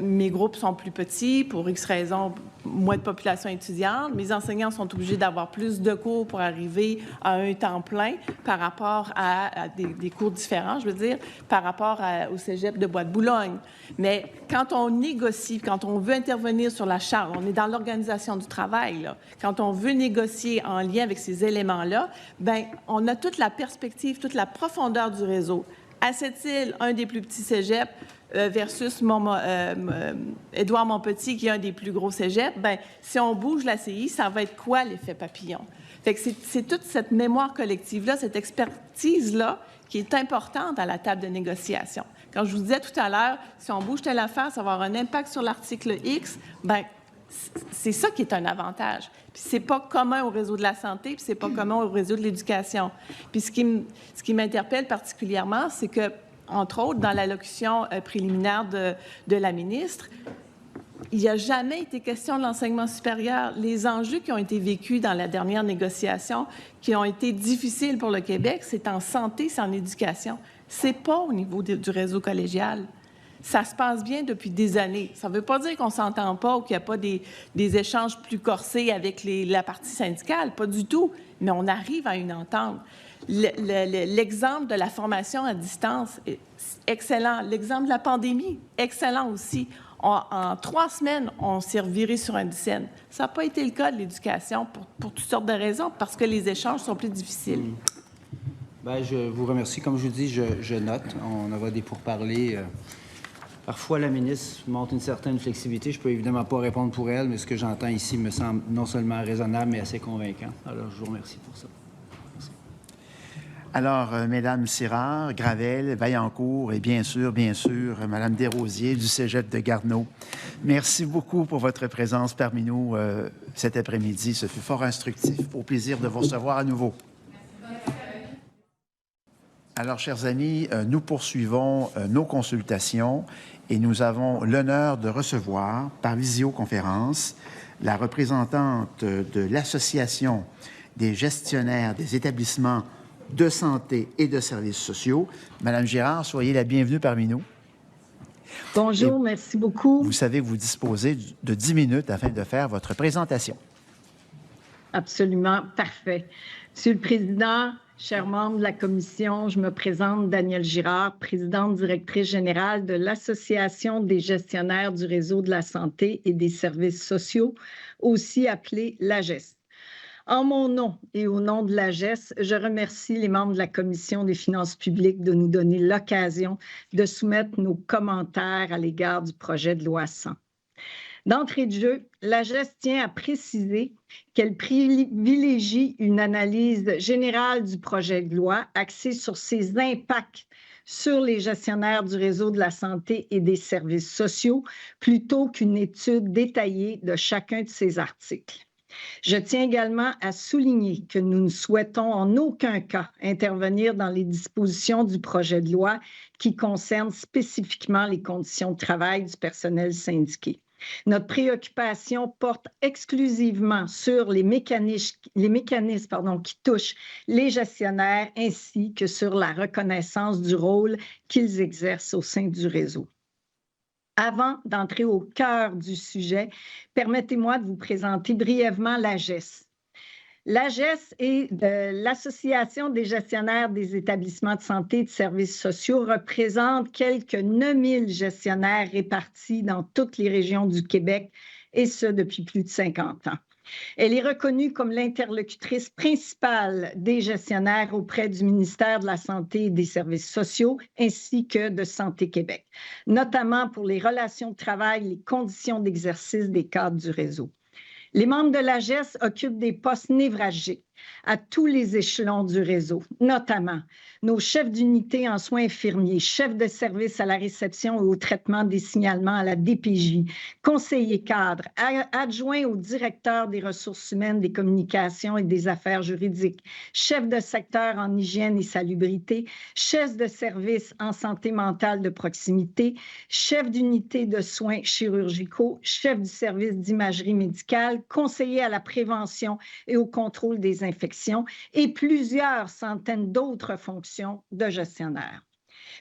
mes groupes sont plus petits, pour X raisons, moins de population étudiante. Mes enseignants sont obligés d'avoir plus de cours pour arriver à un temps plein par rapport à des cours différents, je veux dire, par rapport au cégep de Bois-de-Boulogne. Mais quand on négocie, quand on veut intervenir sur la charge, on est dans l'organisation du travail, là. Quand on veut négocier en lien avec ces éléments-là, bien, on a toute la perspective, toute la profondeur du réseau. À Sept-Îles, un des plus petits cégeps versus Édouard Montpetit, qui est un des plus gros cégeps, bien, si on bouge la CI, ça va être quoi l'effet papillon? Fait que c'est toute cette mémoire collective-là, cette expertise-là qui est importante à la table de négociation. Quand je vous disais tout à l'heure, si on bouge telle affaire, ça va avoir un impact sur l'article X, bien, c'est ça qui est un avantage. Puis c'est pas commun au réseau de la santé, puis c'est pas commun au réseau de l'éducation. Puis ce qui m'interpelle particulièrement, c'est que, entre autres, dans l'allocution préliminaire de la ministre, il n'y a jamais été question de l'enseignement supérieur. Les enjeux qui ont été vécus dans la dernière négociation, qui ont été difficiles pour le Québec, c'est en santé, c'est en éducation. C'est pas au niveau du réseau collégial. Ça se passe bien depuis des années. Ça ne veut pas dire qu'on ne s'entend pas ou qu'il n'y a pas des échanges plus corsés avec la partie syndicale, pas du tout, mais on arrive à une entente. L'exemple de la formation à distance est excellent. L'exemple de la pandémie, excellent aussi. En 3 semaines, on s'est reviré sur un dizaine. Ça n'a pas été le cas de l'éducation pour toutes sortes de raisons, parce que les échanges sont plus difficiles. Bien, je vous remercie. Comme je vous dis, je note. On aura des pourparlers. Parfois, la ministre montre une certaine flexibilité. Je ne peux évidemment pas répondre pour elle, mais ce que j'entends ici me semble non seulement raisonnable, mais assez convaincant. Alors, je vous remercie pour ça. Merci. Alors, Mesdames Sirard, Gravel, Vaillancourt et bien sûr, Madame Desrosiers du cégep de Garneau, merci beaucoup pour votre présence parmi nous cet après-midi. Ce fut fort instructif. Au plaisir de vous recevoir à nouveau. Alors, chers amis, nous poursuivons nos consultations et nous avons l'honneur de recevoir par visioconférence la représentante de l'Association des gestionnaires des établissements de santé et de services sociaux. Madame Girard, soyez la bienvenue parmi nous. Bonjour, merci beaucoup. Vous savez que vous disposez de 10 minutes afin de faire votre présentation. Absolument parfait. Monsieur le Président, chers membres de la Commission, je me présente Danielle Girard, présidente directrice générale de l'Association des gestionnaires du réseau de la santé et des services sociaux, aussi appelée l'AGES. En mon nom et au nom de l'AGES, je remercie les membres de la Commission des finances publiques de nous donner l'occasion de soumettre nos commentaires à l'égard du projet de loi 100. D'entrée de jeu, l'AGES tient à préciser qu'elle privilégie une analyse générale du projet de loi axée sur ses impacts sur les gestionnaires du réseau de la santé et des services sociaux plutôt qu'une étude détaillée de chacun de ses articles. Je tiens également à souligner que nous ne souhaitons en aucun cas intervenir dans les dispositions du projet de loi qui concernent spécifiquement les conditions de travail du personnel syndiqué. Notre préoccupation porte exclusivement sur les mécanismes qui touchent les gestionnaires ainsi que sur la reconnaissance du rôle qu'ils exercent au sein du réseau. Avant d'entrer au cœur du sujet, permettez-moi de vous présenter brièvement l'AGES. L'AGES est l'Association des gestionnaires des établissements de santé et de services sociaux, représente quelques 9000 gestionnaires répartis dans toutes les régions du Québec, et ce depuis plus de 50 ans. Elle est reconnue comme l'interlocutrice principale des gestionnaires auprès du ministère de la Santé et des Services sociaux ainsi que de Santé Québec, notamment pour les relations de travail, les conditions d'exercice des cadres du réseau. Les membres de l'AGES occupent des postes névralgiques à tous les échelons du réseau, notamment nos chefs d'unité en soins infirmiers, chefs de service à la réception et au traitement des signalements à la DPJ, conseillers cadres, adjoints au directeur des ressources humaines, des communications et des affaires juridiques, chefs de secteur en hygiène et salubrité, chefs de service en santé mentale de proximité, chefs d'unité de soins chirurgicaux, chefs du service d'imagerie médicale, conseillers à la prévention et au contrôle des infections et plusieurs centaines d'autres fonctions de gestionnaires.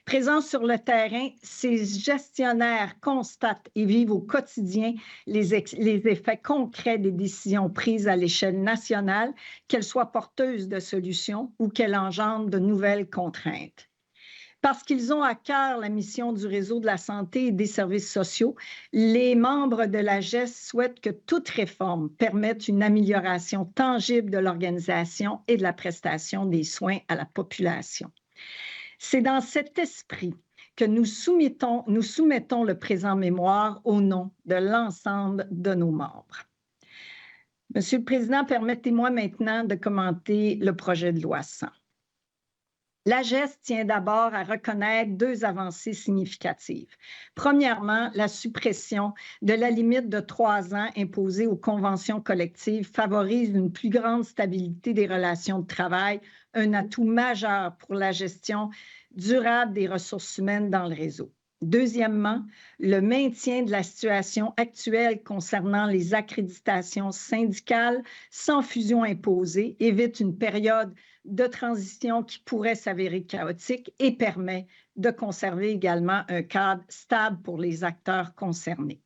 Présents sur le terrain, ces gestionnaires constatent et vivent au quotidien les effets concrets des décisions prises à l'échelle nationale, qu'elles soient porteuses de solutions ou qu'elles engendrent de nouvelles contraintes. Parce qu'ils ont à cœur la mission du réseau de la santé et des services sociaux, les membres de l'AGES souhaitent que toute réforme permette une amélioration tangible de l'organisation et de la prestation des soins à la population. C'est dans cet esprit que nous soumettons le présent mémoire au nom de l'ensemble de nos membres. Monsieur le Président, permettez-moi maintenant de commenter le projet de loi 100. L'AGES tient d'abord à reconnaître deux avancées significatives. Premièrement, la suppression de la limite de 3 ans imposée aux conventions collectives favorise une plus grande stabilité des relations de travail, un atout majeur pour la gestion durable des ressources humaines dans le réseau. Deuxièmement, le maintien de la situation actuelle concernant les accréditations syndicales sans fusion imposée évite une période de transition qui pourrait s'avérer chaotique et permet de conserver également un cadre stable pour les acteurs concernés.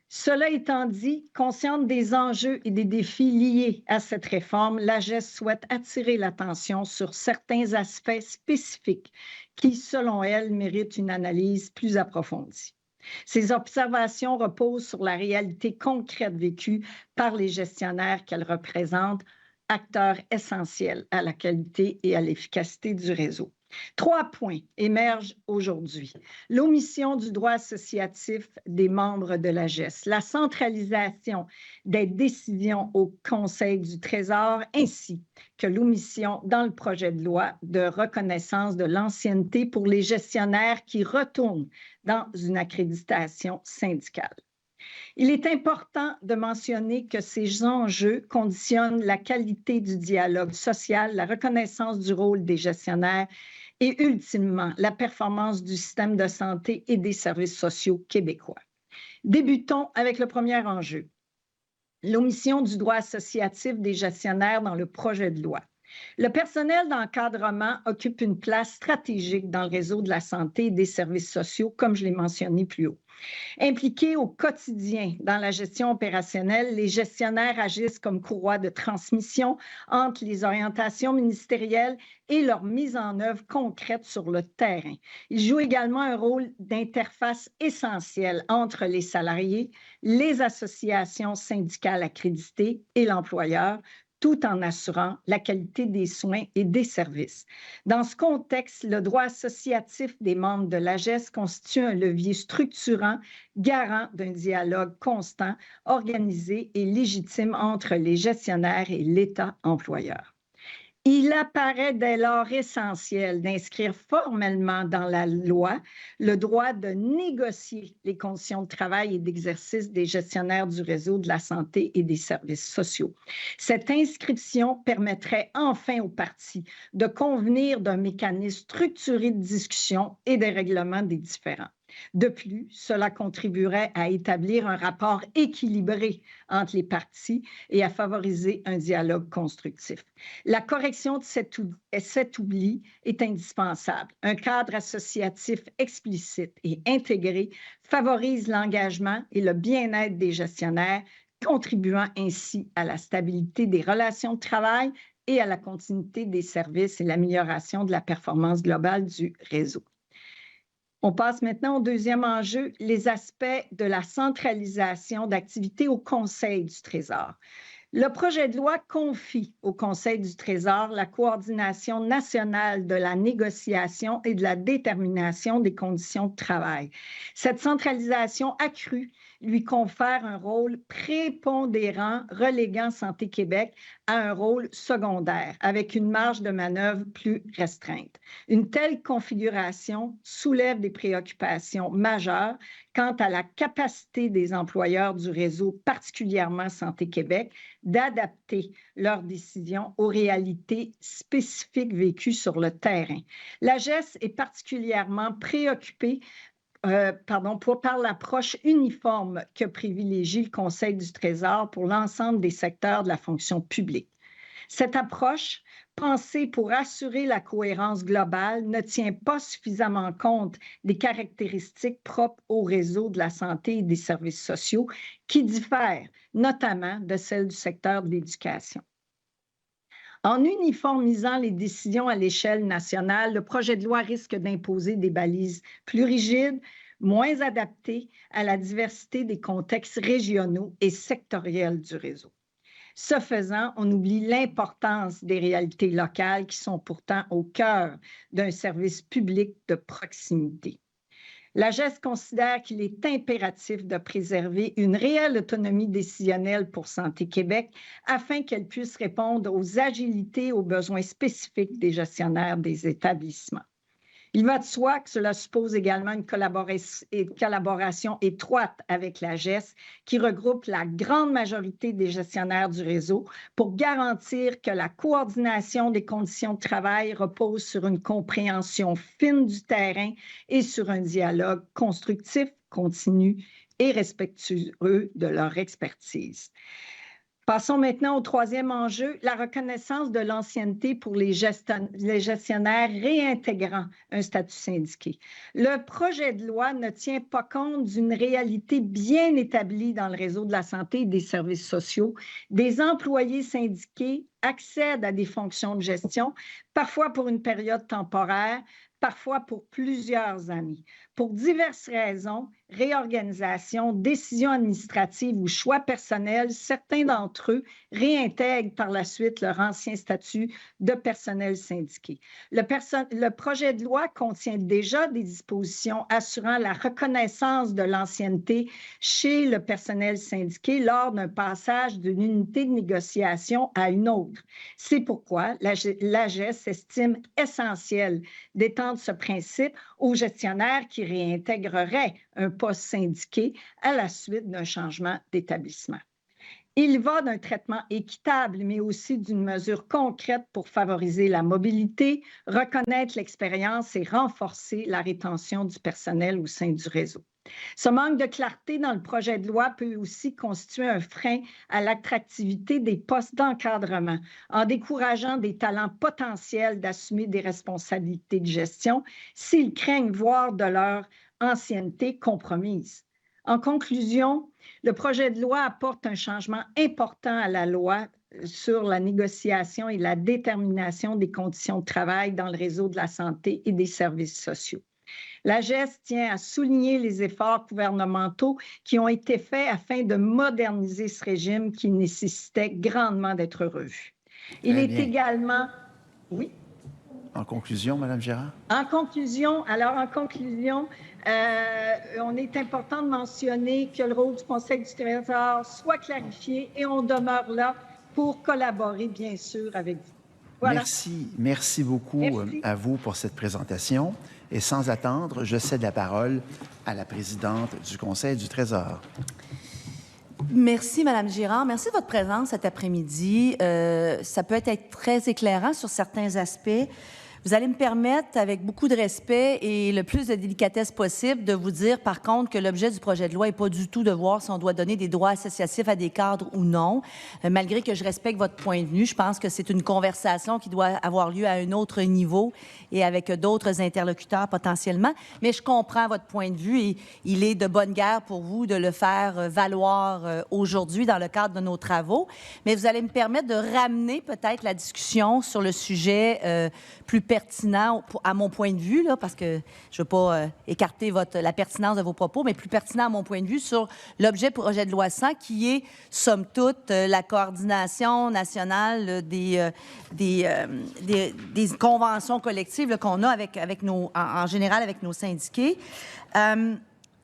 Cela étant dit, consciente des enjeux et des défis liés à cette réforme, l'AGES souhaite attirer l'attention sur certains aspects spécifiques qui, selon elle, méritent une analyse plus approfondie. Ces observations reposent sur la réalité concrète vécue par les gestionnaires qu'elles représentent, acteurs essentiels à la qualité et à l'efficacité du réseau. 3 points émergent aujourd'hui. L'omission du droit associatif des membres de l'AGES, la centralisation des décisions au Conseil du Trésor, ainsi que l'omission dans le projet de loi de reconnaissance de l'ancienneté pour les gestionnaires qui retournent dans une accréditation syndicale. Il est important de mentionner que ces enjeux conditionnent la qualité du dialogue social, la reconnaissance du rôle des gestionnaires et ultimement la performance du système de santé et des services sociaux québécois. Débutons avec le premier enjeu, l'omission du droit associatif des gestionnaires dans le projet de loi. Le personnel d'encadrement occupe une place stratégique dans le réseau de la santé et des services sociaux, comme je l'ai mentionné plus haut. Impliqués au quotidien dans la gestion opérationnelle, les gestionnaires agissent comme courroie de transmission entre les orientations ministérielles et leur mise en œuvre concrète sur le terrain. Ils jouent également un rôle d'interface essentiel entre les salariés, les associations syndicales accréditées et l'employeur, tout en assurant la qualité des soins et des services. Dans ce contexte, le droit associatif des membres de l'AGES constitue un levier structurant, garant d'un dialogue constant, organisé et légitime entre les gestionnaires et l'État employeur. Il apparaît dès lors essentiel d'inscrire formellement dans la loi le droit de négocier les conditions de travail et d'exercice des gestionnaires du réseau de la santé et des services sociaux. Cette inscription permettrait enfin aux parties de convenir d'un mécanisme structuré de discussion et de règlement des différends. De plus, cela contribuerait à établir un rapport équilibré entre les parties et à favoriser un dialogue constructif. La correction de cet oubli est indispensable. Un cadre associatif explicite et intégré favorise l'engagement et le bien-être des gestionnaires, contribuant ainsi à la stabilité des relations de travail et à la continuité des services et l'amélioration de la performance globale du réseau. On passe maintenant au deuxième enjeu, les aspects de la centralisation d'activités au Conseil du Trésor. Le projet de loi confie au Conseil du Trésor la coordination nationale de la négociation et de la détermination des conditions de travail. Cette centralisation accrue lui confère un rôle prépondérant, reléguant Santé Québec à un rôle secondaire, avec une marge de manœuvre plus restreinte. Une telle configuration soulève des préoccupations majeures quant à la capacité des employeurs du réseau, particulièrement Santé Québec, d'adapter leurs décisions aux réalités spécifiques vécues sur le terrain. L'AGES est particulièrement préoccupée par l'approche uniforme que privilégie le Conseil du Trésor pour l'ensemble des secteurs de la fonction publique. Cette approche, pensée pour assurer la cohérence globale, ne tient pas suffisamment compte des caractéristiques propres au réseau de la santé et des services sociaux qui diffèrent notamment de celles du secteur de l'éducation. En uniformisant les décisions à l'échelle nationale, le projet de loi risque d'imposer des balises plus rigides, moins adaptées à la diversité des contextes régionaux et sectoriels du réseau. Ce faisant, on oublie l'importance des réalités locales qui sont pourtant au cœur d'un service public de proximité. L'AGES considère qu'il est impératif de préserver une réelle autonomie décisionnelle pour Santé Québec afin qu'elle puisse répondre aux agilités et aux besoins spécifiques des gestionnaires des établissements. Il va de soi que cela suppose également une collaboration étroite avec l'AGES qui regroupe la grande majorité des gestionnaires du réseau pour garantir que la coordination des conditions de travail repose sur une compréhension fine du terrain et sur un dialogue constructif, continu et respectueux de leur expertise. Passons maintenant au troisième enjeu, la reconnaissance de l'ancienneté pour les gestionnaires réintégrant un statut syndiqué. Le projet de loi ne tient pas compte d'une réalité bien établie dans le réseau de la santé et des services sociaux. Des employés syndiqués accèdent à des fonctions de gestion, parfois pour une période temporaire, parfois pour plusieurs années. Pour diverses raisons, réorganisation, décisions administratives ou choix personnels, certains d'entre eux réintègrent par la suite leur ancien statut de personnel syndiqué. Le projet de loi contient déjà des dispositions assurant la reconnaissance de l'ancienneté chez le personnel syndiqué lors d'un passage d'une unité de négociation à une autre. C'est pourquoi l'AGES estime essentiel d'étendre ce principe aux gestionnaires qui réintégreraient un poste syndiqué à la suite d'un changement d'établissement. Il va d'un traitement équitable, mais aussi d'une mesure concrète pour favoriser la mobilité, reconnaître l'expérience et renforcer la rétention du personnel au sein du réseau. Ce manque de clarté dans le projet de loi peut aussi constituer un frein à l'attractivité des postes d'encadrement en décourageant des talents potentiels d'assumer des responsabilités de gestion s'ils craignent voir de leur ancienneté compromise. En conclusion, le projet de loi apporte un changement important à la loi sur la négociation et la détermination des conditions de travail dans le réseau de la santé et des services sociaux. La GES tient à souligner les efforts gouvernementaux qui ont été faits afin de moderniser ce régime qui nécessitait grandement d'être revu. Il est également... Oui? En conclusion, Mme Girard? En conclusion, on est important de mentionner que le rôle du Conseil du Trésor soit clarifié et on demeure là pour collaborer, bien sûr, avec vous. Voilà. Merci beaucoup Merci. à vous pour cette présentation. Et sans attendre, je cède la parole à la présidente du Conseil du Trésor. Merci, Madame Girard. Merci de votre présence cet après-midi. Ça peut être très éclairant sur certains aspects. Vous allez me permettre, avec beaucoup de respect et le plus de délicatesse possible, de vous dire, par contre, que l'objet du projet de loi n'est pas du tout de voir si on doit donner des droits associatifs à des cadres ou non. Malgré que je respecte votre point de vue, je pense que c'est une conversation qui doit avoir lieu à un autre niveau et avec d'autres interlocuteurs potentiellement. Mais je comprends votre point de vue et il est de bonne guerre pour vous de le faire valoir aujourd'hui dans le cadre de nos travaux. Mais vous allez me permettre de ramener peut-être la discussion sur le sujet plus pertinent, à mon point de vue, là, parce que je ne veux pas écarter la pertinence de vos propos, mais plus pertinent à mon point de vue sur l'objet du projet de loi 100, qui est, somme toute, la coordination nationale des conventions collectives qu'on a en général avec nos syndiqués.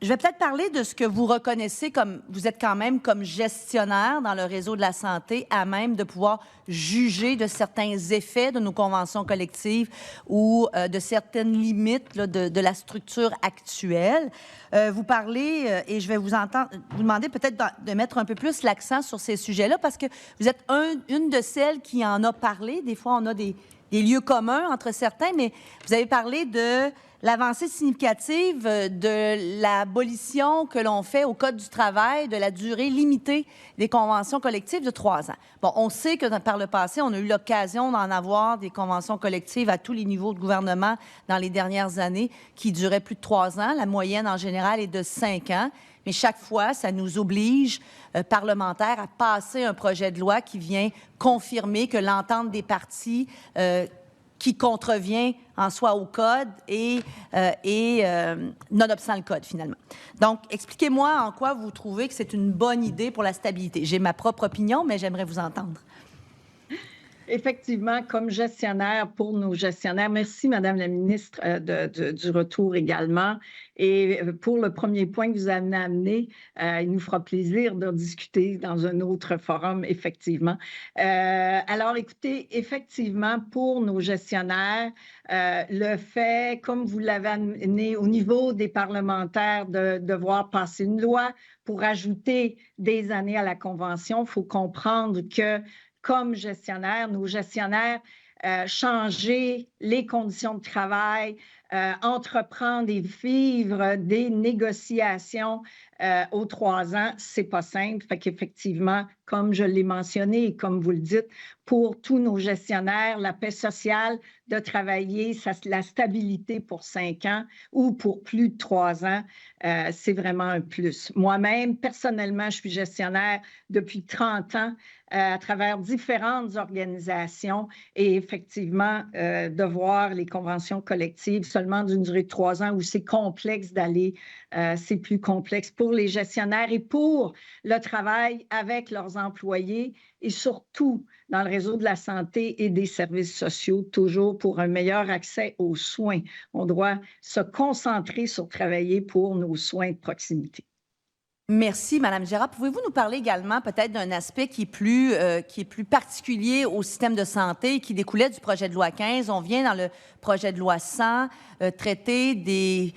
Je vais peut-être parler de ce que vous reconnaissez comme, vous êtes quand même comme gestionnaire dans le réseau de la santé, à même de pouvoir juger de certains effets de nos conventions collectives ou de certaines limites là, de la structure actuelle. Vous parlez, et je vais vous demander peut-être de mettre un peu plus l'accent sur ces sujets-là, parce que vous êtes une de celles qui en a parlé. Des fois, on a des lieux communs entre certains, mais vous avez parlé de l'avancée significative de l'abolition que l'on fait au Code du travail de la durée limitée des conventions collectives de 3 ans. Bon, on sait que par le passé, on a eu l'occasion d'en avoir des conventions collectives à tous les niveaux de gouvernement dans les dernières années qui duraient plus de 3 ans. La moyenne, en général, est de 5 ans. Mais chaque fois, ça nous oblige, parlementaires, à passer un projet de loi qui vient confirmer que l'entente des parties qui contrevient en soi au Code et nonobstant le Code, finalement. Donc, expliquez-moi en quoi vous trouvez que c'est une bonne idée pour la stabilité. J'ai ma propre opinion, mais j'aimerais vous entendre. Effectivement, comme gestionnaire pour nos gestionnaires, merci Madame la ministre du retour également. Et pour le premier point que vous avez amené, il nous fera plaisir de discuter dans un autre forum, effectivement. Alors, écoutez, effectivement, pour nos gestionnaires, le fait, comme vous l'avez amené au niveau des parlementaires, de devoir passer une loi pour ajouter des années à la Convention, il faut comprendre que comme gestionnaire, nos gestionnaires, changer les conditions de travail, entreprendre et vivre des négociations aux 3 ans, c'est pas simple. Fait qu'effectivement, comme je l'ai mentionné et comme vous le dites, pour tous nos gestionnaires, la paix sociale de travailler, la stabilité pour 5 ans ou pour plus de 3 ans, c'est vraiment un plus. Moi-même, personnellement, je suis gestionnaire depuis 30 ans à travers différentes organisations et effectivement, de voir les conventions collectives seulement d'une durée de 3 ans où c'est complexe d'aller, c'est plus complexe pour les gestionnaires et pour le travail avec leurs employés et surtout dans le réseau de la santé et des services sociaux, toujours pour un meilleur accès aux soins. On doit se concentrer sur travailler pour nos soins de proximité. Merci, Madame Girard. Pouvez-vous nous parler également peut-être d'un aspect qui est plus particulier au système de santé, qui découlait du projet de loi 15? On vient dans le projet de loi 100 traiter des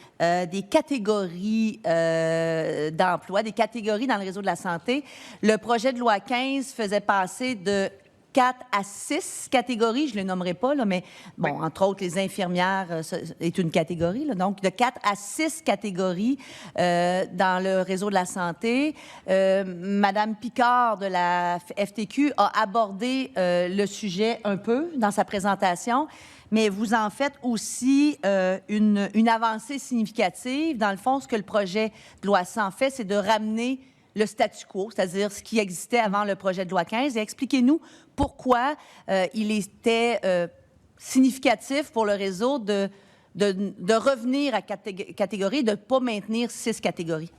catégories d'emploi, des catégories dans le réseau de la santé. Le projet de loi 15 faisait passer de 4 à 6 catégories, je ne les nommerai pas, là, mais bon, entre autres, les infirmières est une catégorie, là, donc de 4 à 6 catégories dans le réseau de la santé. Madame Picard de la FTQ a abordé le sujet un peu dans sa présentation, mais vous en faites aussi une avancée significative. Dans le fond, ce que le projet de loi 100 fait, c'est de ramener le statu quo, c'est-à-dire ce qui existait avant le projet de loi 15. Et expliquez-nous pourquoi il était significatif pour le réseau de revenir à catégorie, de ne pas maintenir 6 catégories.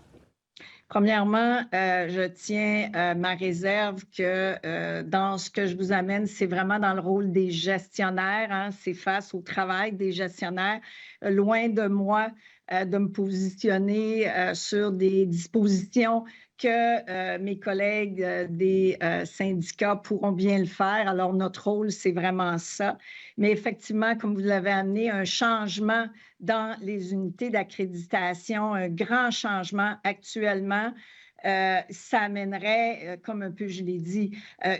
Premièrement, je tiens ma réserve que dans ce que je vous amène, c'est vraiment dans le rôle des gestionnaires, hein, c'est face au travail des gestionnaires. Loin de moi de me positionner sur des dispositions que mes collègues des syndicats pourront bien le faire. Alors, notre rôle, c'est vraiment ça. Mais effectivement, comme vous l'avez amené, un changement dans les unités d'accréditation, un grand changement actuellement. Ça amènerait, comme un peu je l'ai dit,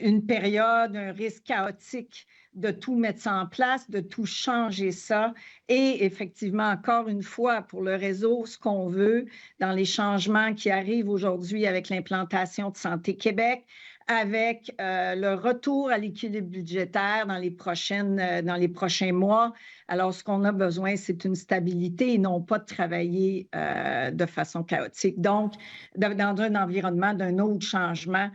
une période, un risque chaotique de tout mettre ça en place, de tout changer ça. Et effectivement, encore une fois, pour le réseau, ce qu'on veut dans les changements qui arrivent aujourd'hui avec l'implantation de Santé Québec, avec le retour à l'équilibre budgétaire dans les prochains mois. Alors, ce qu'on a besoin, c'est une stabilité et non pas de travailler de façon chaotique. Donc, dans un environnement d'un autre changement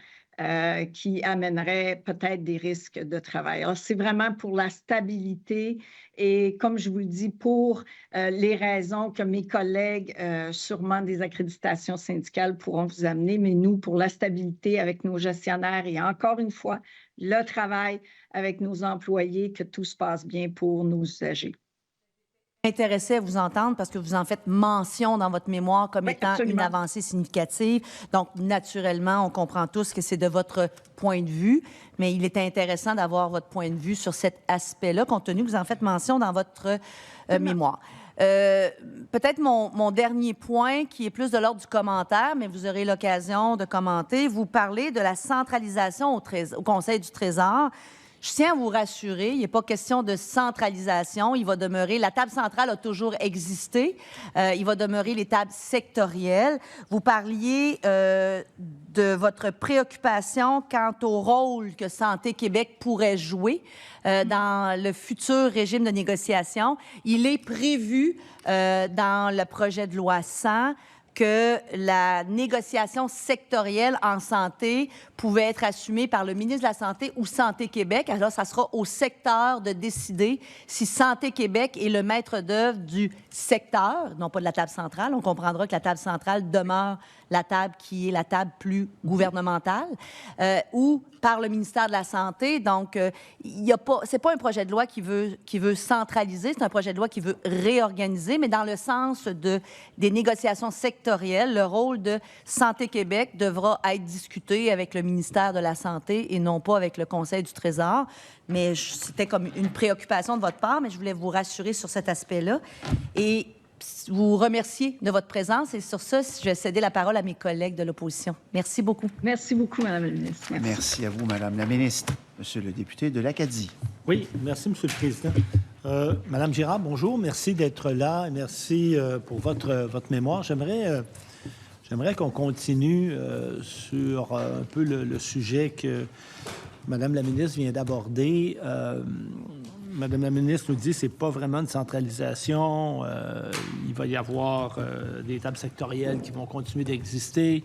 qui amènerait peut-être des risques de travail. Alors, c'est vraiment pour la stabilité et, comme je vous le dis, pour les raisons que mes collègues, sûrement des accréditations syndicales, pourront vous amener, mais nous, pour la stabilité avec nos gestionnaires et encore une fois, le travail avec nos employés, que tout se passe bien pour nos usagers. Intéressé à vous entendre parce que vous en faites mention dans votre mémoire comme étant une avancée significative. Donc, naturellement, on comprend tous que c'est de votre point de vue, mais il est intéressant d'avoir votre point de vue sur cet aspect-là, compte tenu que vous en faites mention dans votre mémoire. Peut-être mon dernier point, qui est plus de l'ordre du commentaire, mais vous aurez l'occasion de commenter. Vous parlez de la centralisation au Conseil du Trésor. Je tiens à vous rassurer, il n'est pas question de centralisation. Il va demeurer, la table centrale a toujours existé. Il va demeurer les tables sectorielles. Vous parliez de votre préoccupation quant au rôle que Santé Québec pourrait jouer dans le futur régime de négociation. Il est prévu dans le projet de loi 100 que la négociation sectorielle en santé pouvait être assumée par le ministre de la Santé ou Santé Québec. Alors, ça sera au secteur de décider si Santé Québec est le maître d'œuvre du secteur, non pas de la table centrale. On comprendra que la table centrale demeure la table qui est la table plus gouvernementale, ou par le ministère de la Santé. Donc, c'est pas un projet de loi qui veut centraliser, c'est un projet de loi qui veut réorganiser, mais dans le sens des négociations sectorielles, le rôle de Santé Québec devra être discuté avec le ministère de la Santé et non pas avec le Conseil du Trésor. Mais c'était comme une préoccupation de votre part, mais je voulais vous rassurer sur cet aspect-là. Et vous remercier de votre présence. Et sur ça, je vais céder la parole à mes collègues de l'opposition. Merci beaucoup. Merci beaucoup, Mme la ministre. Merci à vous, Mme la ministre. Monsieur le député de l'Acadie. Oui, merci, Monsieur le Président. Madame Girard, bonjour. Merci d'être là et merci pour votre mémoire. J'aimerais qu'on continue sur un peu le sujet que Madame la ministre vient d'aborder. Madame la ministre nous dit que ce n'est pas vraiment une centralisation. Il va y avoir des tables sectorielles qui vont continuer d'exister.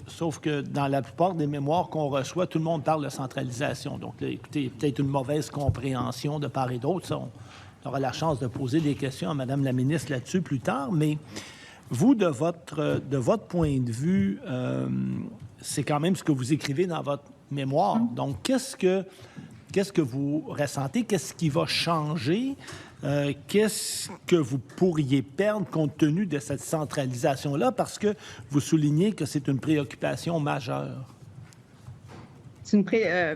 Sauf que dans la plupart des mémoires qu'on reçoit, tout le monde parle de centralisation. Donc, là, écoutez, il y a peut-être une mauvaise compréhension de part et d'autre. Ça, on aura la chance de poser des questions à Madame la ministre là-dessus plus tard. Mais vous, de votre point de vue, c'est quand même ce que vous écrivez dans votre mémoire. Donc, qu'est-ce que vous ressentez? Qu'est-ce qui va changer? Qu'est-ce que vous pourriez perdre compte tenu de cette centralisation-là? Parce que vous soulignez que c'est une préoccupation majeure.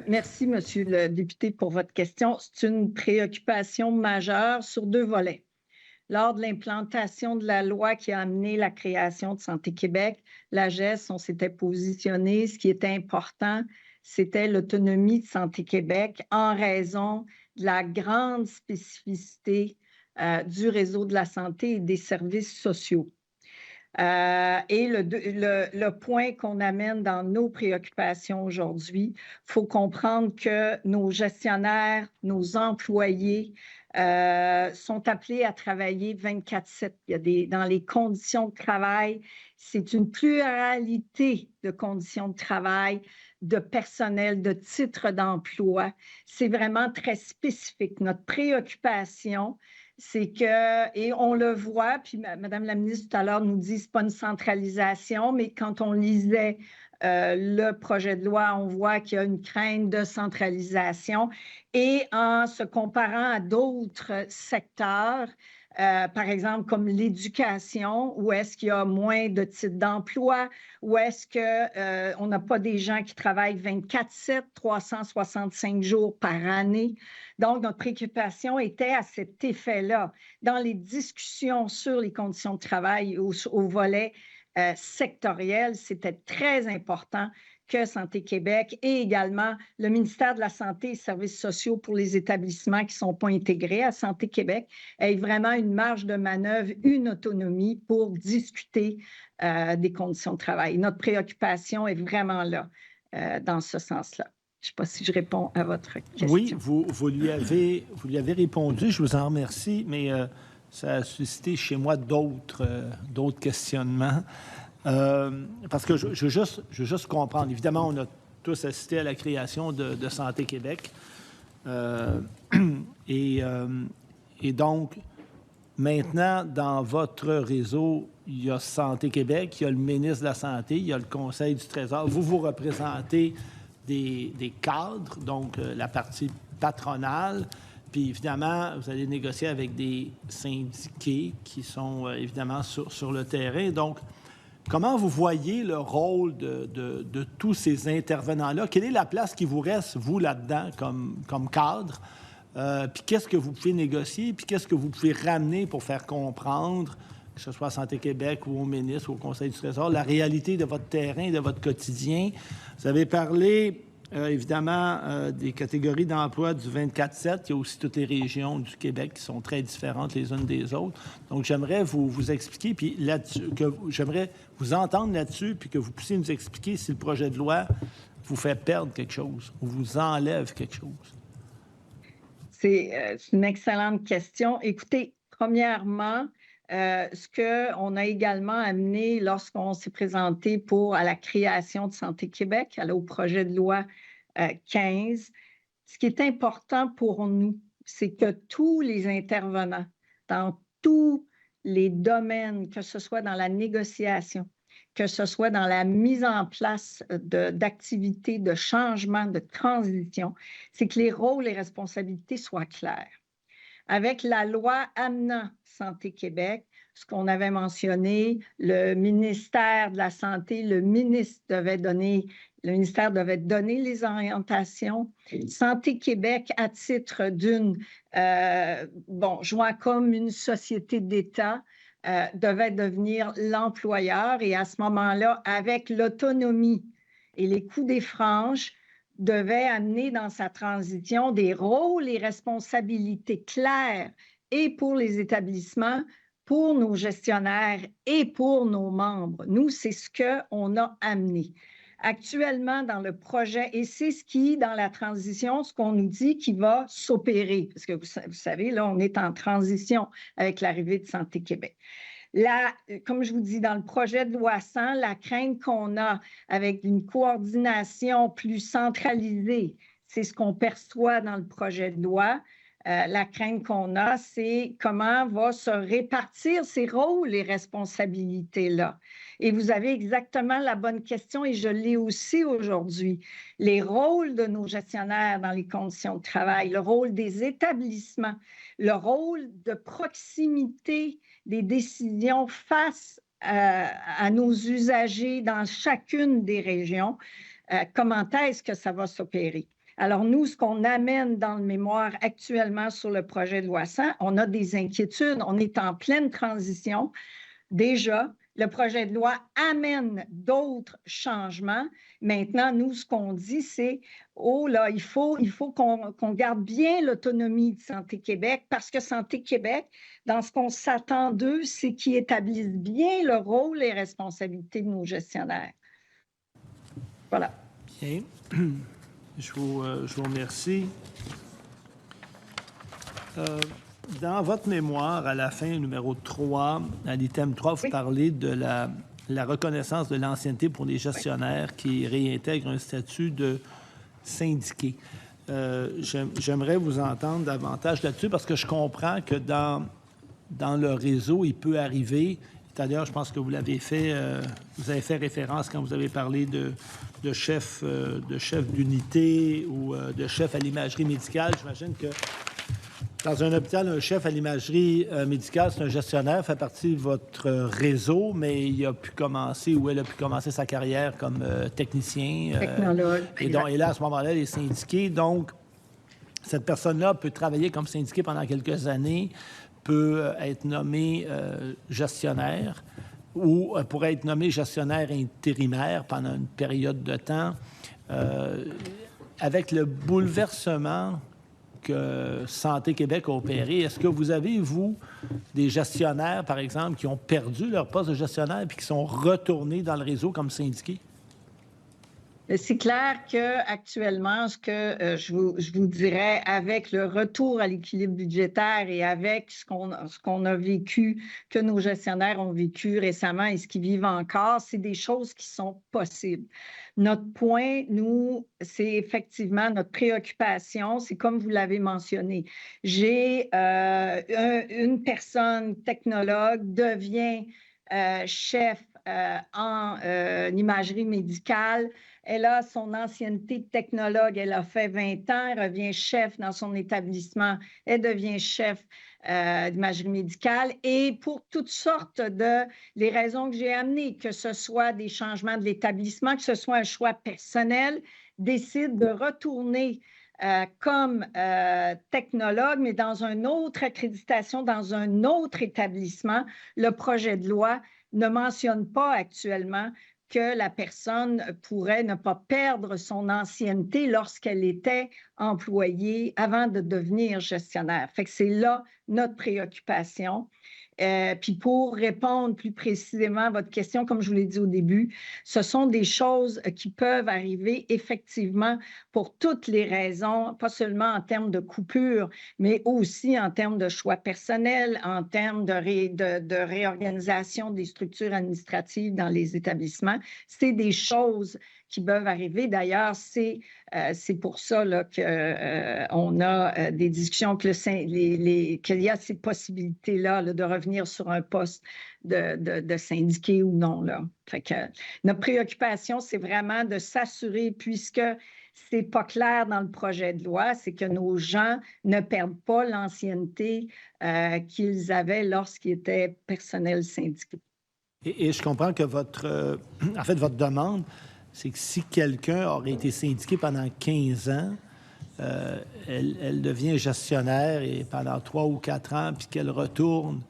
Merci, Monsieur le député, pour votre question. C'est une préoccupation majeure sur 2 volets. Lors de l'implantation de la loi qui a amené la création de Santé Québec, la GES, on s'était positionné. Ce qui était important, c'était l'autonomie de Santé Québec en raison de la grande spécificité du réseau de la santé et des services sociaux. Et le point qu'on amène dans nos préoccupations aujourd'hui, il faut comprendre que nos gestionnaires, nos employés sont appelés à travailler 24/7. Dans les conditions de travail, c'est une pluralité de conditions de travail, de personnel, de titres d'emploi. C'est vraiment très spécifique. Notre préoccupation, c'est que, et on le voit, puis Mme la ministre tout à l'heure nous dit que ce n'est pas une centralisation, mais quand on lisait le projet de loi, on voit qu'il y a une crainte de centralisation. Et en se comparant à d'autres secteurs, par exemple comme l'éducation, où est-ce qu'il y a moins de titres d'emploi, où est-ce qu'on n'a pas des gens qui travaillent 24/7, 365 jours par année. Donc, notre préoccupation était à cet effet-là. Dans les discussions sur les conditions de travail au volet sectoriel, c'était très important que Santé Québec et également le ministère de la Santé et Services sociaux pour les établissements qui ne sont pas intégrés à Santé Québec aient vraiment une marge de manœuvre, une autonomie pour discuter des conditions de travail. Notre préoccupation est vraiment là, dans ce sens-là. Je ne sais pas si je réponds à votre question. Oui, vous lui avez répondu, je vous en remercie, mais ça a suscité chez moi d'autres questionnements. Parce que je veux juste comprendre. Évidemment, on a tous assisté à la création de Santé Québec. Et donc, maintenant, dans votre réseau, il y a Santé Québec, il y a le ministre de la Santé, il y a le Conseil du Trésor. Vous représentez des cadres, donc la partie patronale. Puis évidemment, vous allez négocier avec des syndiqués qui sont évidemment sur le terrain. Donc, comment vous voyez le rôle de tous ces intervenants-là? Quelle est la place qui vous reste, vous, là-dedans, comme cadre? Puis qu'est-ce que vous pouvez négocier? Puis qu'est-ce que vous pouvez ramener pour faire comprendre, que ce soit à Santé Québec ou au ministre ou au Conseil du Trésor, la réalité de votre terrain, de votre quotidien? Vous avez parlé, évidemment, des catégories d'emploi du 24/7. Il y a aussi toutes les régions du Québec qui sont très différentes les unes des autres. Donc, j'aimerais vous expliquer, puis là-dessus, j'aimerais vous entendre là-dessus, puis que vous puissiez nous expliquer si le projet de loi vous fait perdre quelque chose ou vous enlève quelque chose. C'est une excellente question. Écoutez, premièrement, ce qu'on a également amené lorsqu'on s'est présenté à la création de Santé Québec, au projet de loi 15, ce qui est important pour nous, c'est que tous les intervenants dans tous les domaines, que ce soit dans la négociation, que ce soit dans la mise en place d'activités, de changement, de transition, c'est que les rôles et responsabilités soient clairs. Avec la loi amenant Santé Québec, ce qu'on avait mentionné, le ministère de la Santé, le ministère devait donner les orientations. Santé Québec, à titre jouant comme une société d'État, devait devenir l'employeur et à ce moment-là, avec l'autonomie et les coûts des franges, devait amener dans sa transition des rôles et responsabilités clairs et pour les établissements, pour nos gestionnaires et pour nos membres. Nous, c'est ce qu'on a amené. Actuellement, dans le projet, et c'est ce qui, dans la transition, ce qu'on nous dit qui va s'opérer, parce que vous savez, là, on est en transition avec l'arrivée de Santé Québec. Là, comme je vous dis, dans le projet de loi 100, la crainte qu'on a avec une coordination plus centralisée, c'est ce qu'on perçoit dans le projet de loi. La crainte qu'on a, c'est comment va se répartir ces rôles et responsabilités-là. Et vous avez exactement la bonne question, et je l'ai aussi aujourd'hui. Les rôles de nos gestionnaires dans les conditions de travail, le rôle des établissements, le rôle de proximité des décisions face à nos usagers dans chacune des régions, comment est-ce que ça va s'opérer? Alors, nous, ce qu'on amène dans le mémoire actuellement sur le projet de loi 100, on a des inquiétudes, on est en pleine transition déjà Le projet de loi amène d'autres changements. Maintenant, nous, ce qu'on dit, c'est oh là, il faut qu'on garde bien l'autonomie de Santé Québec parce que Santé Québec, dans ce qu'on s'attend d'eux, c'est qu'ils établissent bien le rôle et les responsabilités de nos gestionnaires. Voilà. Bien. Je vous remercie. Dans votre mémoire, à la fin, numéro 3, à l'item 3, vous parlez de la reconnaissance de l'ancienneté pour les gestionnaires qui réintègrent un statut de syndiqué. J'aimerais vous entendre davantage là-dessus parce que je comprends que dans le réseau, il peut arriver, d'ailleurs, je pense que vous avez fait référence quand vous avez parlé de chef d'unité ou de chef à l'imagerie médicale. J'imagine que dans un hôpital, un chef à l'imagerie médicale, c'est un gestionnaire, fait partie de votre réseau, mais il a pu commencer ou elle a pu commencer sa carrière comme technicien. Technologue. Et là, à ce moment-là, elle est syndiquée. Donc, cette personne-là peut travailler comme syndiquée pendant quelques années, peut être nommée gestionnaire ou pourrait être nommé gestionnaire intérimaire pendant une période de temps. Avec le bouleversement que Santé Québec a opéré, est-ce que vous avez, vous, des gestionnaires, par exemple, qui ont perdu leur poste de gestionnaire puis qui sont retournés dans le réseau comme syndiqués? C'est clair qu'actuellement, ce que je vous dirais, avec le retour à l'équilibre budgétaire et avec ce qu'on a vécu, que nos gestionnaires ont vécu récemment et ce qu'ils vivent encore, c'est des choses qui sont possibles. Notre point, nous, c'est effectivement notre préoccupation, c'est comme vous l'avez mentionné. J'ai une personne technologue devient chef en imagerie médicale. Elle a son ancienneté de technologue, elle a fait 20 ans, elle revient chef dans son établissement, elle devient chef d'imagerie médicale et pour toutes sortes de les raisons que j'ai amenées, que ce soit des changements de l'établissement, que ce soit un choix personnel, décide de retourner comme technologue, mais dans une autre accréditation, dans un autre établissement. Le projet de loi ne mentionne pas actuellement que la personne pourrait ne pas perdre son ancienneté lorsqu'elle était employée avant de devenir gestionnaire. Fait que c'est là notre préoccupation. Puis pour répondre plus précisément à votre question, comme je vous l'ai dit au début, ce sont des choses qui peuvent arriver effectivement pour toutes les raisons, pas seulement en termes de coupure, mais aussi en termes de choix personnels, en termes de réorganisation des structures administratives dans les établissements. C'est des choses qui peuvent arriver. D'ailleurs, c'est pour ça qu'on a des discussions, qu'il y a ces possibilités-là là, de revenir sur un poste de syndiqué ou non. Là. Fait que, notre préoccupation, c'est vraiment de s'assurer, puisque c'est pas clair dans le projet de loi, c'est que nos gens ne perdent pas l'ancienneté qu'ils avaient lorsqu'ils étaient personnel syndiqué. Et je comprends que votre demande, c'est que si quelqu'un aurait été syndiqué pendant 15 ans, elle devient gestionnaire et pendant 3 ou 4 ans, puis qu'elle retourne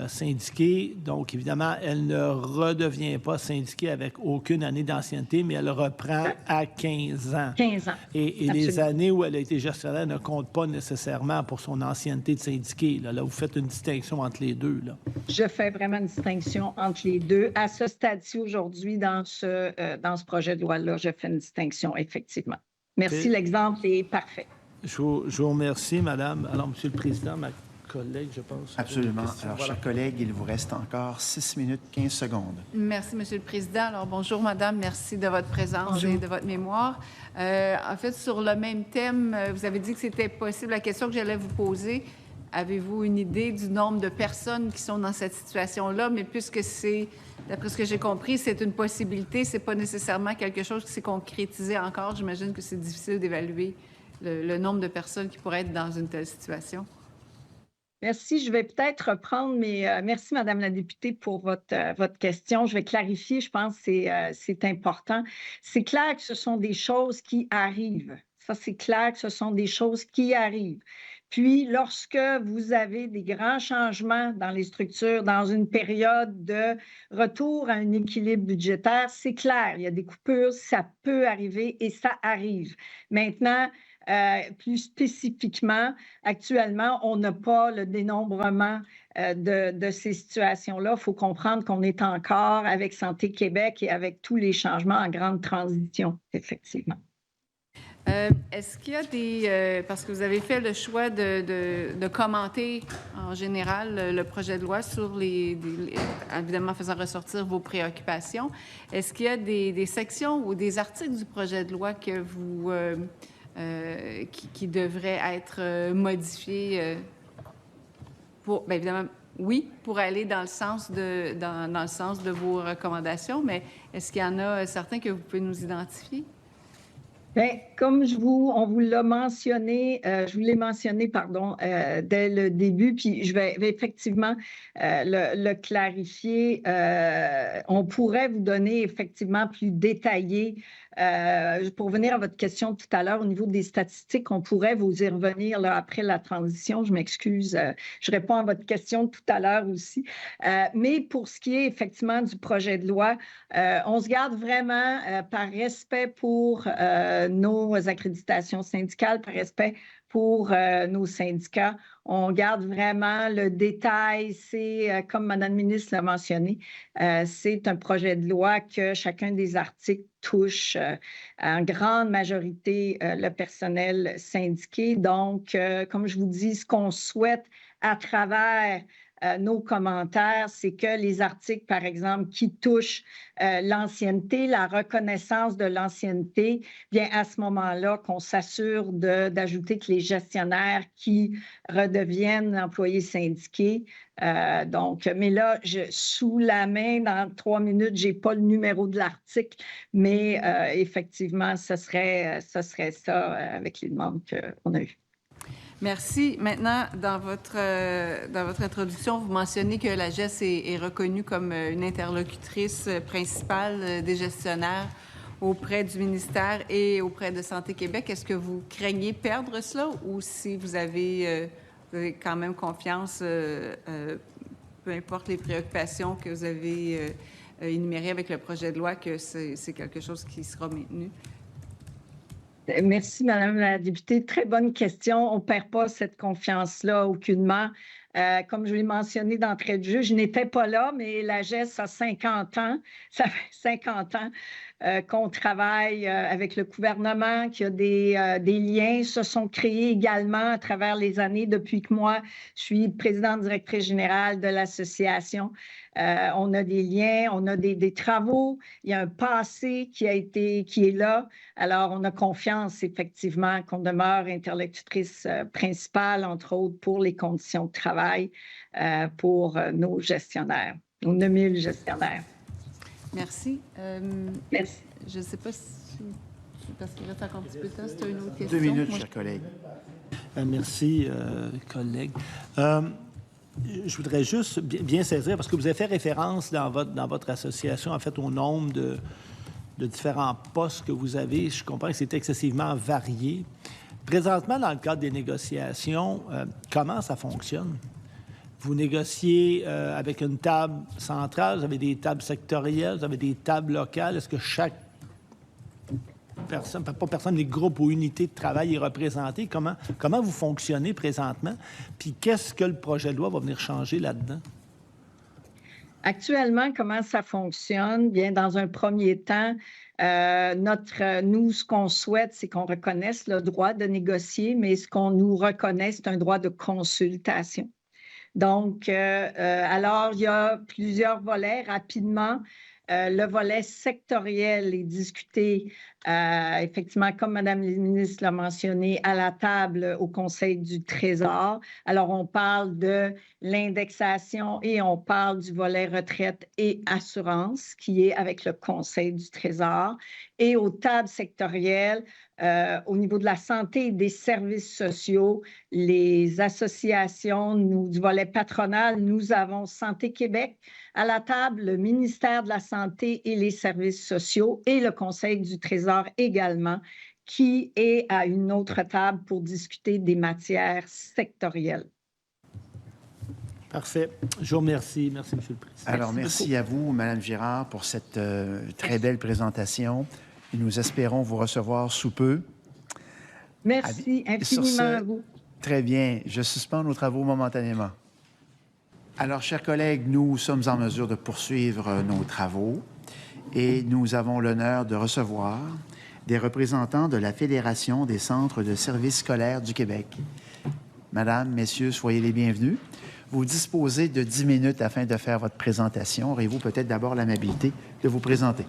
syndiquée. Donc, évidemment, elle ne redevient pas syndiquée avec aucune année d'ancienneté, mais elle reprend à 15 ans. 15 ans. Et les années où elle a été gestionnaire ne comptent pas nécessairement pour son ancienneté de syndiquée. Là, vous faites une distinction entre les deux. Là. Je fais vraiment une distinction entre les deux. À ce stade-ci, aujourd'hui, dans ce projet de loi-là, je fais une distinction, effectivement. Merci, l'exemple est parfait. Je vous remercie, Madame. Alors, Monsieur le Président, ma collègue, je pense. Absolument. Alors, chers collègues, il vous reste encore 6 minutes 15 secondes. Merci, Monsieur le Président. Alors, bonjour, Madame. Merci de votre présence et de votre mémoire. En fait, sur le même thème, vous avez dit que c'était possible. La question que j'allais vous poser, avez-vous une idée du nombre de personnes qui sont dans cette situation-là? Mais puisque c'est, d'après ce que j'ai compris, c'est une possibilité, c'est pas nécessairement quelque chose qui s'est concrétisé encore. J'imagine que c'est difficile d'évaluer le nombre de personnes qui pourraient être dans une telle situation. Merci. Je vais peut-être reprendre merci, Madame la députée, pour votre question. Je vais clarifier. Je pense que c'est important. C'est clair que ce sont des choses qui arrivent. Ça, c'est clair que ce sont des choses qui arrivent. Puis, lorsque vous avez des grands changements dans les structures, dans une période de retour à un équilibre budgétaire, c'est clair, il y a des coupures, ça peut arriver et ça arrive. Maintenant, plus spécifiquement, actuellement, on n'a pas le dénombrement de ces situations-là. Il faut comprendre qu'on est encore avec Santé Québec et avec tous les changements en grande transition, effectivement. Est-ce qu'il y a des... parce que vous avez fait le choix de commenter en général le projet de loi sur évidemment faisant ressortir vos préoccupations. Est-ce qu'il y a des sections ou des articles du projet de loi que vous... qui devraient être modifiés pour... Bien évidemment, oui, pour aller dans le sens de vos recommandations, mais est-ce qu'il y en a certains que vous pouvez nous identifier? Bien, comme on vous l'a mentionné, je vous l'ai mentionné, pardon, dès le début, puis je vais effectivement le clarifier. On pourrait vous donner effectivement plus détaillé. Pour venir à votre question tout à l'heure, au niveau des statistiques, on pourrait vous y revenir là, après la transition. Je m'excuse, je réponds à votre question tout à l'heure aussi. Mais pour ce qui est effectivement du projet de loi, on se garde vraiment par respect pour nos accréditations syndicales, par respect pour nos syndicats. On garde vraiment le détail. C'est, comme Mme la ministre l'a mentionné, c'est un projet de loi que chacun des articles touche en grande majorité le personnel syndiqué. Donc, comme je vous dis, ce qu'on souhaite à travers nos commentaires, c'est que les articles, par exemple, qui touchent l'ancienneté, la reconnaissance de l'ancienneté, bien à ce moment-là, qu'on s'assure d'ajouter que les gestionnaires qui redeviennent employés syndiqués. Mais là, sous la main, dans 3 minutes, je n'ai pas le numéro de l'article, mais effectivement, ce serait ça avec les demandes qu'on a eues. Merci. Maintenant, dans votre introduction, vous mentionnez que la GES est reconnue comme une interlocutrice principale des gestionnaires auprès du ministère et auprès de Santé Québec. Est-ce que vous craignez perdre cela ou si vous avez quand même confiance, peu importe les préoccupations que vous avez énumérées avec le projet de loi, que c'est quelque chose qui sera maintenu? Merci, Madame la députée. Très bonne question. On ne perd pas cette confiance-là aucunement. Comme je l'ai mentionné d'entrée de jeu, je n'étais pas là, mais la GES a 50 ans. Ça fait 50 ans qu'on travaille avec le gouvernement, qu'il y a des liens se sont créés également à travers les années depuis que moi, je suis présidente directrice générale de l'association. On a des liens, on a des travaux, il y a un passé qui est là. Alors, on a confiance, effectivement, qu'on demeure interlocutrice principale, entre autres, pour les conditions de travail pour nos gestionnaires, nos 9000 gestionnaires. Merci. Merci. Je ne sais pas si... Parce qu'il reste encore un petit peu de temps, c'est une autre question. 2 minutes, chers collègues. Merci, collègue. Je voudrais juste bien saisir, parce que vous avez fait référence dans votre association, en fait, au nombre de différents postes que vous avez. Je comprends que c'est excessivement varié. Présentement, dans le cadre des négociations, comment ça fonctionne? Vous négociez avec une table centrale, vous avez des tables sectorielles, vous avez des tables locales. Est-ce que chaque personne, pas personne, les groupes ou unités de travail est représenté? Comment vous fonctionnez présentement? Puis qu'est-ce que le projet de loi va venir changer là-dedans? Actuellement, comment ça fonctionne? Bien, dans un premier temps, nous, ce qu'on souhaite, c'est qu'on reconnaisse le droit de négocier, mais ce qu'on nous reconnaît, c'est un droit de consultation. Donc, alors, il y a plusieurs volets rapidement. Le volet sectoriel est discuté, effectivement, comme Mme la ministre l'a mentionné, à la table au Conseil du Trésor. Alors, on parle de l'indexation et on parle du volet retraite et assurance qui est avec le Conseil du Trésor. Et aux tables sectorielles, au niveau de la santé et des services sociaux, les associations, du volet patronal, nous avons Santé Québec à la table, le ministère de la Santé et les services sociaux et le Conseil du Trésor également, qui est à une autre table pour discuter des matières sectorielles. Parfait. Je vous remercie. Merci, M. le Président. Alors, merci à vous, Mme Girard, pour cette très belle présentation. Nous espérons vous recevoir sous peu. Merci infiniment Sur ce, à vous. Très bien. Je suspends nos travaux momentanément. Alors, chers collègues, nous sommes en mesure de poursuivre nos travaux et nous avons l'honneur de recevoir des représentants de la Fédération des centres de services scolaires du Québec. Madame, Messieurs, soyez les bienvenus. Vous disposez de 10 minutes afin de faire votre présentation. Aurez-vous peut-être d'abord l'amabilité de vous présenter?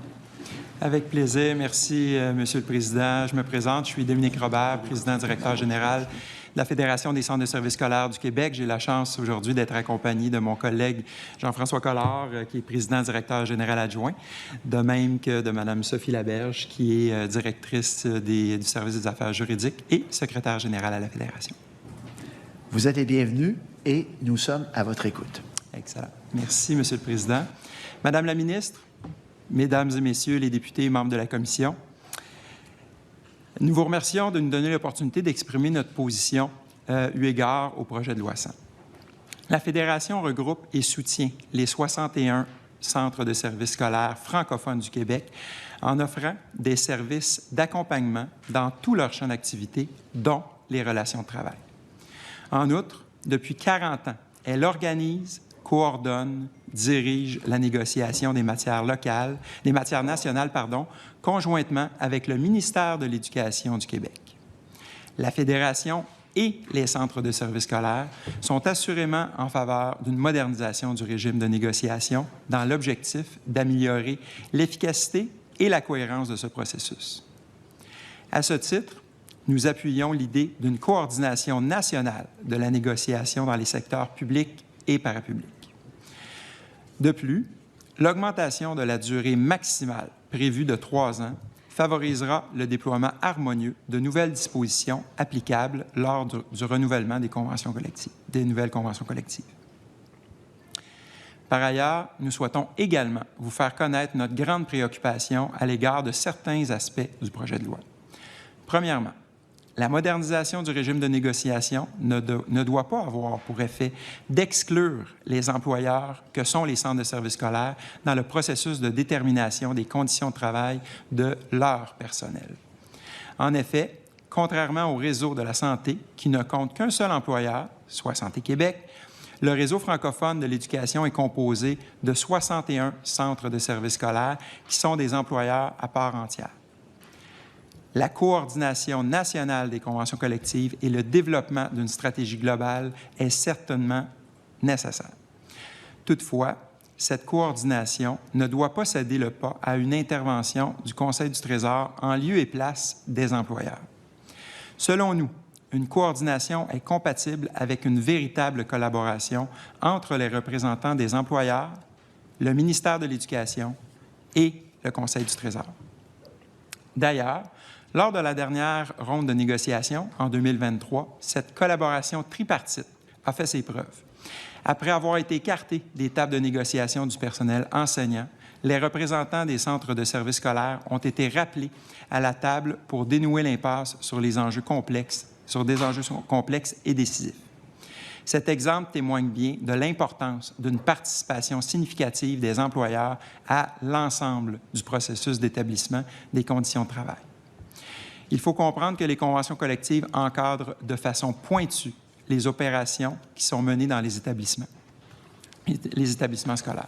Avec plaisir. Merci, Monsieur le Président. Je me présente. Je suis Dominique Robert, président-directeur général de la Fédération des centres de services scolaires du Québec. J'ai la chance aujourd'hui d'être accompagné de mon collègue Jean-François Collard, qui est président-directeur général adjoint, de même que de Mme Sophie Laberge, qui est directrice du service des affaires juridiques et secrétaire générale à la Fédération. Vous êtes les bienvenus et nous sommes à votre écoute. Excellent. Merci, Monsieur le Président. Madame la ministre, Mesdames et Messieurs les députés et membres de la Commission, nous vous remercions de nous donner l'opportunité d'exprimer notre position eu égard au projet de loi 100. La Fédération regroupe et soutient les 61 centres de services scolaires francophones du Québec en offrant des services d'accompagnement dans tout leur champ d'activité, dont les relations de travail. En outre, depuis 40 ans, elle organise, coordonne, dirige la négociation des matières locales, des matières nationales, conjointement avec le ministère de l'Éducation du Québec. La Fédération et les centres de services scolaires sont assurément en faveur d'une modernisation du régime de négociation dans l'objectif d'améliorer l'efficacité et la cohérence de ce processus. À ce titre, nous appuyons l'idée d'une coordination nationale de la négociation dans les secteurs publics et parapublics. De plus, l'augmentation de la durée maximale prévue de 3 ans favorisera le déploiement harmonieux de nouvelles dispositions applicables lors du renouvellement des conventions collectives, des nouvelles conventions collectives. Par ailleurs, nous souhaitons également vous faire connaître notre grande préoccupation à l'égard de certains aspects du projet de loi. Premièrement, la modernisation du régime de négociation ne doit pas avoir pour effet d'exclure les employeurs que sont les centres de services scolaires dans le processus de détermination des conditions de travail de leur personnel. En effet, contrairement au réseau de la santé, qui ne compte qu'un seul employeur, soit Santé Québec, le réseau francophone de l'éducation est composé de 61 centres de services scolaires qui sont des employeurs à part entière. La coordination nationale des conventions collectives et le développement d'une stratégie globale est certainement nécessaire. Toutefois, cette coordination ne doit pas céder le pas à une intervention du Conseil du Trésor en lieu et place des employeurs. Selon nous, une coordination est compatible avec une véritable collaboration entre les représentants des employeurs, le ministère de l'Éducation et le Conseil du Trésor. D'ailleurs, lors de la dernière ronde de négociation, en 2023, cette collaboration tripartite a fait ses preuves. Après avoir été écartés des tables de négociation du personnel enseignant, les représentants des centres de services scolaires ont été rappelés à la table pour dénouer l'impasse sur des enjeux complexes et décisifs. Cet exemple témoigne bien de l'importance d'une participation significative des employeurs à l'ensemble du processus d'établissement des conditions de travail. Il faut comprendre que les conventions collectives encadrent de façon pointue les opérations qui sont menées dans les établissements scolaires.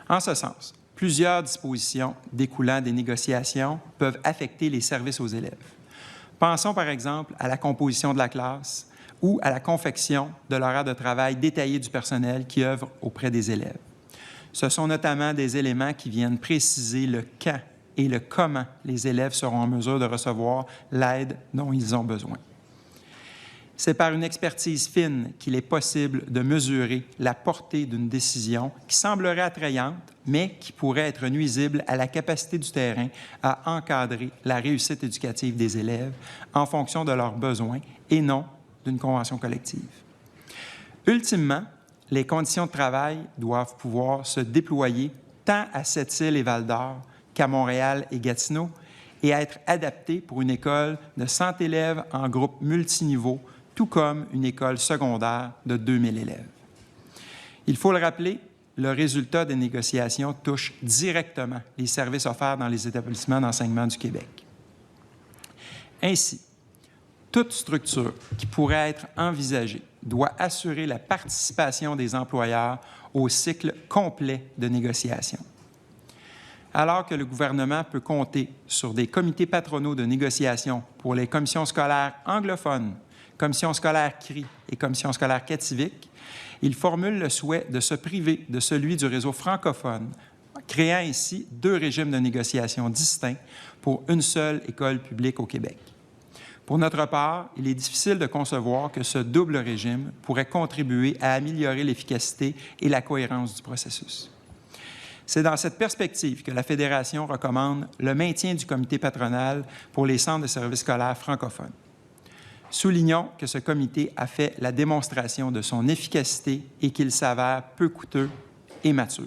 En ce sens, plusieurs dispositions découlant des négociations peuvent affecter les services aux élèves. Pensons par exemple à la composition de la classe ou à la confection de l'horaire de travail détaillé du personnel qui œuvre auprès des élèves. Ce sont notamment des éléments qui viennent préciser le quand et le comment les élèves seront en mesure de recevoir l'aide dont ils ont besoin. C'est par une expertise fine qu'il est possible de mesurer la portée d'une décision qui semblerait attrayante, mais qui pourrait être nuisible à la capacité du terrain à encadrer la réussite éducative des élèves en fonction de leurs besoins et non d'une convention collective. Ultimement, les conditions de travail doivent pouvoir se déployer tant à Sept-Îles et Val-d'Or qu'à Montréal et Gatineau, et être adapté pour une école de 100 élèves en groupe multiniveau, tout comme une école secondaire de 2000 élèves. Il faut le rappeler, le résultat des négociations touche directement les services offerts dans les établissements d'enseignement du Québec. Ainsi, toute structure qui pourrait être envisagée doit assurer la participation des employeurs au cycle complet de négociation. Alors que le gouvernement peut compter sur des comités patronaux de négociation pour les commissions scolaires anglophones, commission scolaire CRI et commission scolaire Kativik, il formule le souhait de se priver de celui du réseau francophone, créant ainsi 2 régimes de négociation distincts pour une seule école publique au Québec. Pour notre part, il est difficile de concevoir que ce double régime pourrait contribuer à améliorer l'efficacité et la cohérence du processus. C'est dans cette perspective que la Fédération recommande le maintien du comité patronal pour les centres de services scolaires francophones. Soulignons que ce comité a fait la démonstration de son efficacité et qu'il s'avère peu coûteux et mature.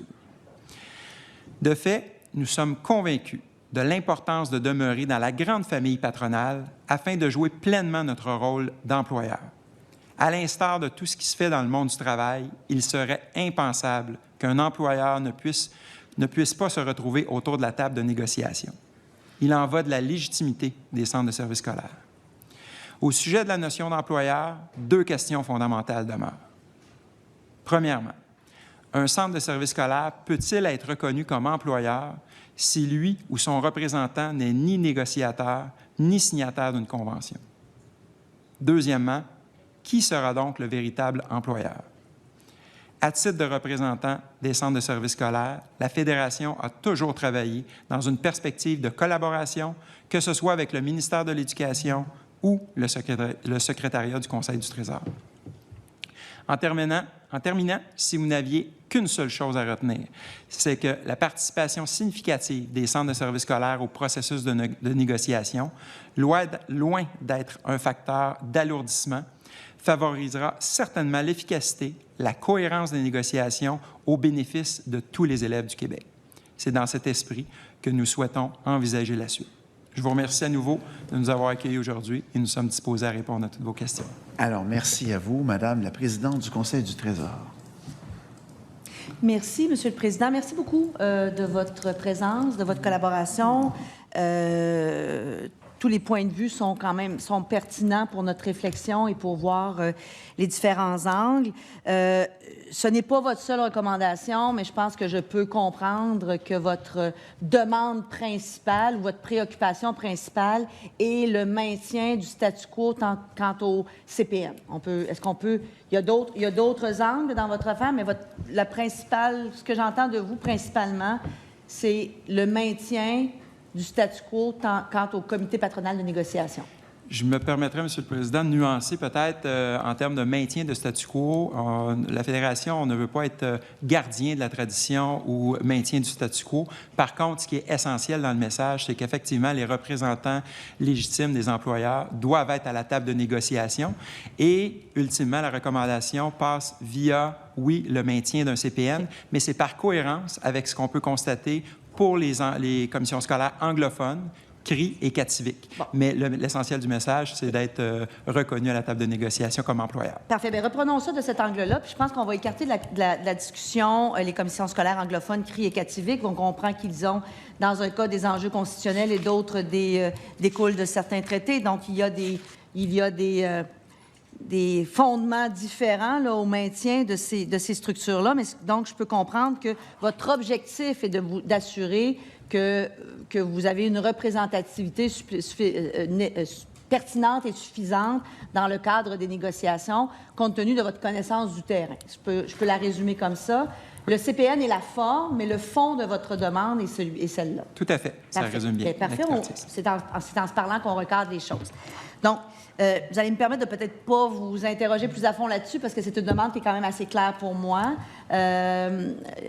De fait, nous sommes convaincus de l'importance de demeurer dans la grande famille patronale afin de jouer pleinement notre rôle d'employeur. À l'instar de tout ce qui se fait dans le monde du travail, il serait impensable qu'un employeur ne puisse pas se retrouver autour de la table de négociation. Il en va de la légitimité des centres de services scolaires. Au sujet de la notion d'employeur, 2 questions fondamentales demeurent. Premièrement, un centre de services scolaires peut-il être reconnu comme employeur si lui ou son représentant n'est ni négociateur ni signataire d'une convention? Deuxièmement, qui sera donc le véritable employeur? À titre de représentant des centres de services scolaires, la Fédération a toujours travaillé dans une perspective de collaboration, que ce soit avec le ministère de l'Éducation ou le secrétariat du Conseil du Trésor. En terminant, si vous n'aviez qu'une seule chose à retenir, c'est que la participation significative des centres de services scolaires au processus de négociation, loin d'être un facteur d'alourdissement, favorisera certainement l'efficacité, la cohérence des négociations au bénéfice de tous les élèves du Québec. C'est dans cet esprit que nous souhaitons envisager la suite. Je vous remercie à nouveau de nous avoir accueillis aujourd'hui et nous sommes disposés à répondre à toutes vos questions. Alors, merci à vous, Madame la Présidente du Conseil du Trésor. Merci, Monsieur le Président. Merci beaucoup de votre présence, de votre collaboration. Tous les points de vue sont pertinents pour notre réflexion et pour voir les différents angles. Ce n'est pas votre seule recommandation, mais je pense que je peux comprendre que votre demande principale ou votre préoccupation principale est le maintien du statu quo quant au CPN. Il y a d'autres angles dans votre affaire, mais ce que j'entends de vous principalement, c'est le maintien du statu quo quant au comité patronal de négociation. Je me permettrai, Monsieur le Président, de nuancer peut-être en termes de maintien de statu quo. La Fédération, on ne veut pas être gardien de la tradition ou maintien du statu quo. Par contre, ce qui est essentiel dans le message, c'est qu'effectivement, les représentants légitimes des employeurs doivent être à la table de négociation et, ultimement, la recommandation passe via, oui, le maintien d'un CPN, mais c'est par cohérence avec ce qu'on peut constater pour les commissions scolaires anglophones, CRI et Kativik. Bon. Mais l'essentiel du message, c'est d'être reconnu à la table de négociation comme employeur. Parfait. Bien, reprenons ça de cet angle-là. Puis je pense qu'on va écarter de la discussion les commissions scolaires anglophones, CRI et Kativik. On comprend qu'ils ont, dans un cas, des enjeux constitutionnels et d'autres découlent de certains traités. Donc, il y a des fondements différents là, au maintien de ces structures-là. Mais donc, je peux comprendre que votre objectif est d'assurer que vous avez une représentativité pertinente et suffisante dans le cadre des négociations, compte tenu de votre connaissance du terrain. Je peux la résumer comme ça. Le CPN est la forme, mais le fond de votre demande est celle-là. Tout à fait. Ça résume bien. Parfait. C'est en se parlant qu'on recadre les choses. Donc, vous allez me permettre de peut-être pas vous interroger plus à fond là-dessus parce que c'est une demande qui est quand même assez claire pour moi.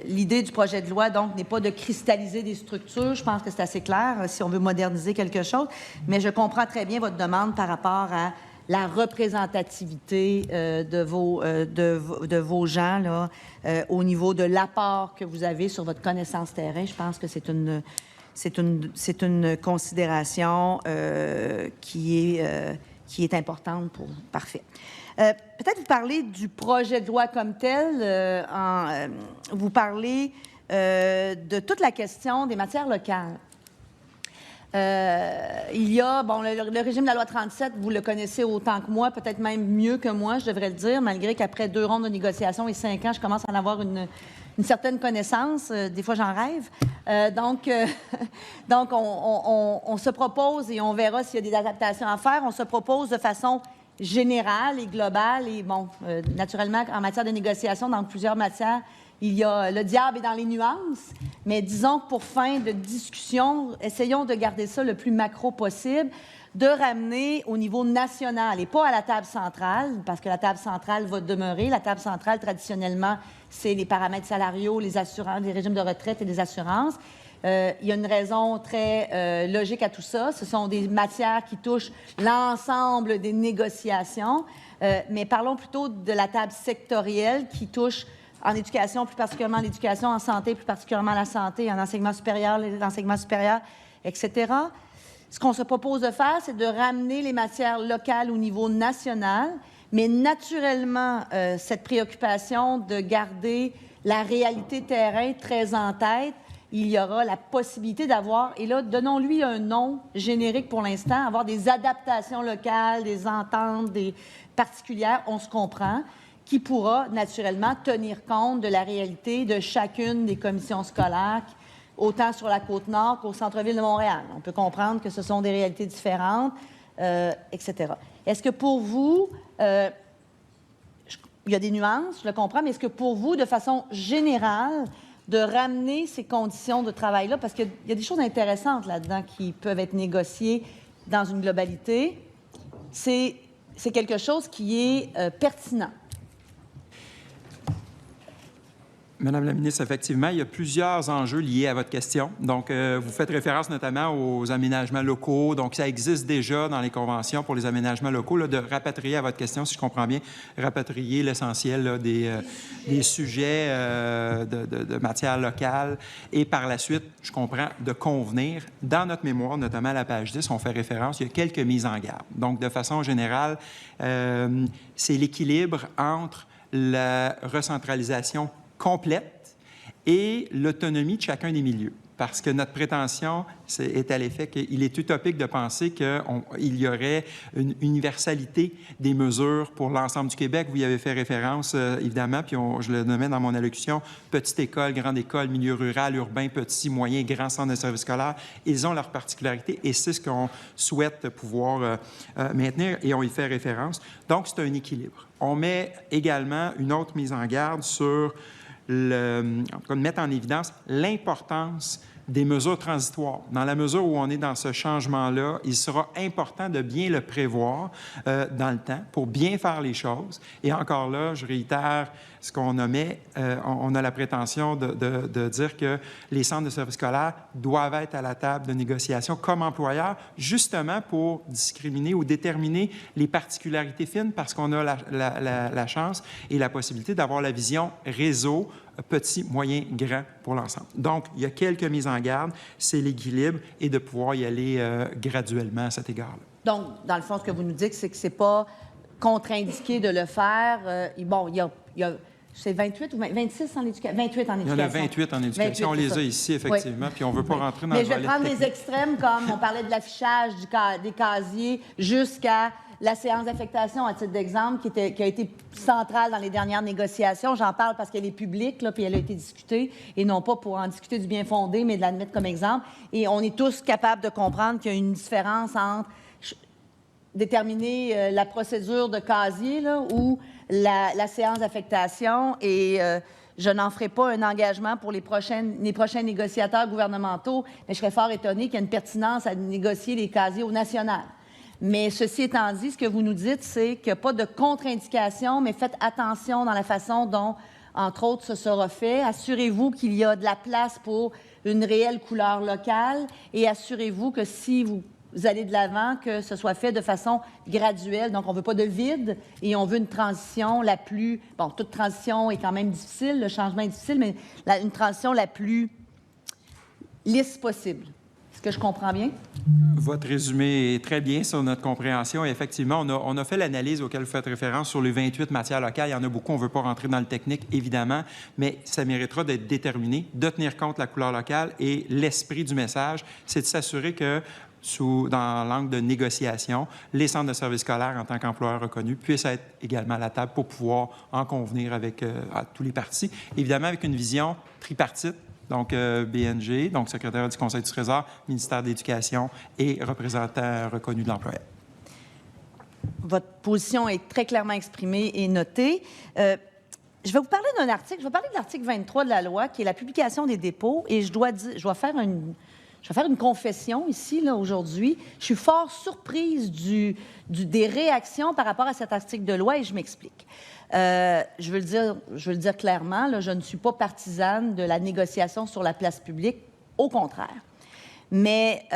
L'idée du projet de loi, donc, n'est pas de cristalliser des structures. Je pense que c'est assez clair si on veut moderniser quelque chose. Mais je comprends très bien votre demande par rapport à la représentativité de vos gens là, au niveau de l'apport que vous avez sur votre connaissance terrain. Je pense que c'est c'est une considération qui est importante pour... Parfait. Peut-être vous parler du projet de loi comme tel. Vous parlez de toute la question des matières locales. Il y a, bon, le régime de la loi 37, vous le connaissez autant que moi, peut-être même mieux que moi, je devrais le dire, malgré qu'après 2 rondes de négociations et 5 ans, je commence à en avoir une certaine connaissance. Des fois, j'en rêve. Donc, on se propose, et on verra s'il y a des adaptations à faire, on se propose de façon générale et globale, et bon, naturellement, en matière de négociation, dans plusieurs matières, il y a le diable est dans les nuances, mais disons que pour fin de discussion, essayons de garder ça le plus macro possible, de ramener au niveau national et pas à la table centrale, parce que la table centrale va demeurer. La table centrale, traditionnellement, c'est les paramètres salariaux, les assurances, les régimes de retraite et les assurances. Il y a une raison très logique à tout ça. Ce sont des matières qui touchent l'ensemble des négociations, mais parlons plutôt de la table sectorielle qui touche en éducation, plus particulièrement l'éducation, en santé, plus particulièrement la santé, en enseignement supérieur, l'enseignement supérieur, etc. Ce qu'on se propose de faire, c'est de ramener les matières locales au niveau national, mais naturellement, cette préoccupation de garder la réalité terrain très en tête, il y aura la possibilité d'avoir, et là, donnons-lui un nom générique pour l'instant, avoir des adaptations locales, des ententes, des particulières, on se comprend, qui pourra naturellement tenir compte de la réalité de chacune des commissions scolaires, autant sur la Côte-Nord qu'au centre-ville de Montréal. On peut comprendre que ce sont des réalités différentes, etc. Est-ce que pour vous, il y a des nuances, je le comprends, mais est-ce que pour vous, de façon générale, de ramener ces conditions de travail-là, parce qu'il y a des choses intéressantes là-dedans qui peuvent être négociées dans une globalité, c'est quelque chose qui est pertinent. Madame la ministre, effectivement, il y a plusieurs enjeux liés à votre question. Donc, vous faites référence notamment aux aménagements locaux. Donc, ça existe déjà dans les conventions pour les aménagements locaux, là, de rapatrier à votre question, si je comprends bien, rapatrier l'essentiel là, des sujets de matière locale. Et par la suite, je comprends, de convenir. Dans notre mémoire, notamment à la page 10, on fait référence, il y a quelques mises en garde. Donc, de façon générale, c'est l'équilibre entre la recentralisation complète et l'autonomie de chacun des milieux. Parce que notre prétention est à l'effet qu'il est utopique de penser qu'il y aurait une universalité des mesures pour l'ensemble du Québec. Vous y avez fait référence, évidemment, puis je le nommais dans mon allocution, petite école, grande école, milieu rural, urbain, petit, moyen, grand centre de service scolaire. Ils ont leurs particularités et c'est ce qu'on souhaite pouvoir maintenir et on y fait référence. Donc, c'est un équilibre. On met également une autre mise en garde sur mettre en évidence l'importance des mesures transitoires. Dans la mesure où on est dans ce changement-là, il sera important de bien le prévoir dans le temps pour bien faire les choses. Et encore là, je réitère ce qu'on nommait, on a la prétention de dire que les centres de services scolaires doivent être à la table de négociation comme employeurs, justement pour discriminer ou déterminer les particularités fines parce qu'on a la chance et la possibilité d'avoir la vision réseau, petit, moyen, grand pour l'ensemble. Donc, il y a quelques mises en garde, c'est l'équilibre et de pouvoir y aller graduellement à cet égard-là. Donc, dans le fond, ce que vous nous dites, c'est que ce n'est pas contre-indiqué de le faire. Bon, il y a c'est 28 ou 26 en éducation? 28 en éducation. Il y en a 28 en éducation. 28, on les a ici, effectivement, oui. Puis on ne veut pas rentrer dans le volet. Mais je vais prendre des extrêmes, comme on parlait de l'affichage des casiers jusqu'à la séance d'affectation, à titre d'exemple, qui a été centrale dans les dernières négociations. J'en parle parce qu'elle est publique, là, puis elle a été discutée, et non pas pour en discuter du bien fondé, mais de l'admettre comme exemple. Et on est tous capables de comprendre qu'il y a une différence entre déterminer la procédure de casier là, ou la séance d'affectation. Et je n'en ferai pas un engagement pour les prochains négociateurs gouvernementaux, mais je serais fort étonnée qu'il y ait une pertinence à négocier les casiers au national. Mais ceci étant dit, ce que vous nous dites, c'est qu'il n'y a pas de contre-indication, mais faites attention dans la façon dont, entre autres, ce sera fait. Assurez-vous qu'il y a de la place pour une réelle couleur locale et assurez-vous que si vous allez de l'avant, que ce soit fait de façon graduelle. Donc, on ne veut pas de vide et on veut une transition la plus... Bon, toute transition est quand même difficile, le changement est difficile, mais une transition la plus lisse possible. Est-ce que je comprends bien? Votre résumé est très bien sur notre compréhension. Et effectivement, on a fait l'analyse auquel vous faites référence sur les 28 matières locales. Il y en a beaucoup, on ne veut pas rentrer dans le technique, évidemment, mais ça méritera d'être déterminé, de tenir compte de la couleur locale et l'esprit du message, c'est de s'assurer que dans l'angle de négociation, les centres de services scolaires, en tant qu'employeurs reconnus, puissent être également à la table pour pouvoir en convenir avec tous les partis. Évidemment, avec une vision tripartite, donc BNG, donc secrétaire du Conseil du Trésor, ministère de l'Éducation et représentant reconnu de l'employeur. Votre position est très clairement exprimée et notée. Je vais vous parler d'un article. Je vais parler de l'article 23 de la loi, qui est la publication des dépôts, et je dois faire une confession ici, là, aujourd'hui. Je suis fort surprise des réactions par rapport à cet article de loi, et je m'explique. Je veux le dire clairement, là, je ne suis pas partisane de la négociation sur la place publique, au contraire. Mais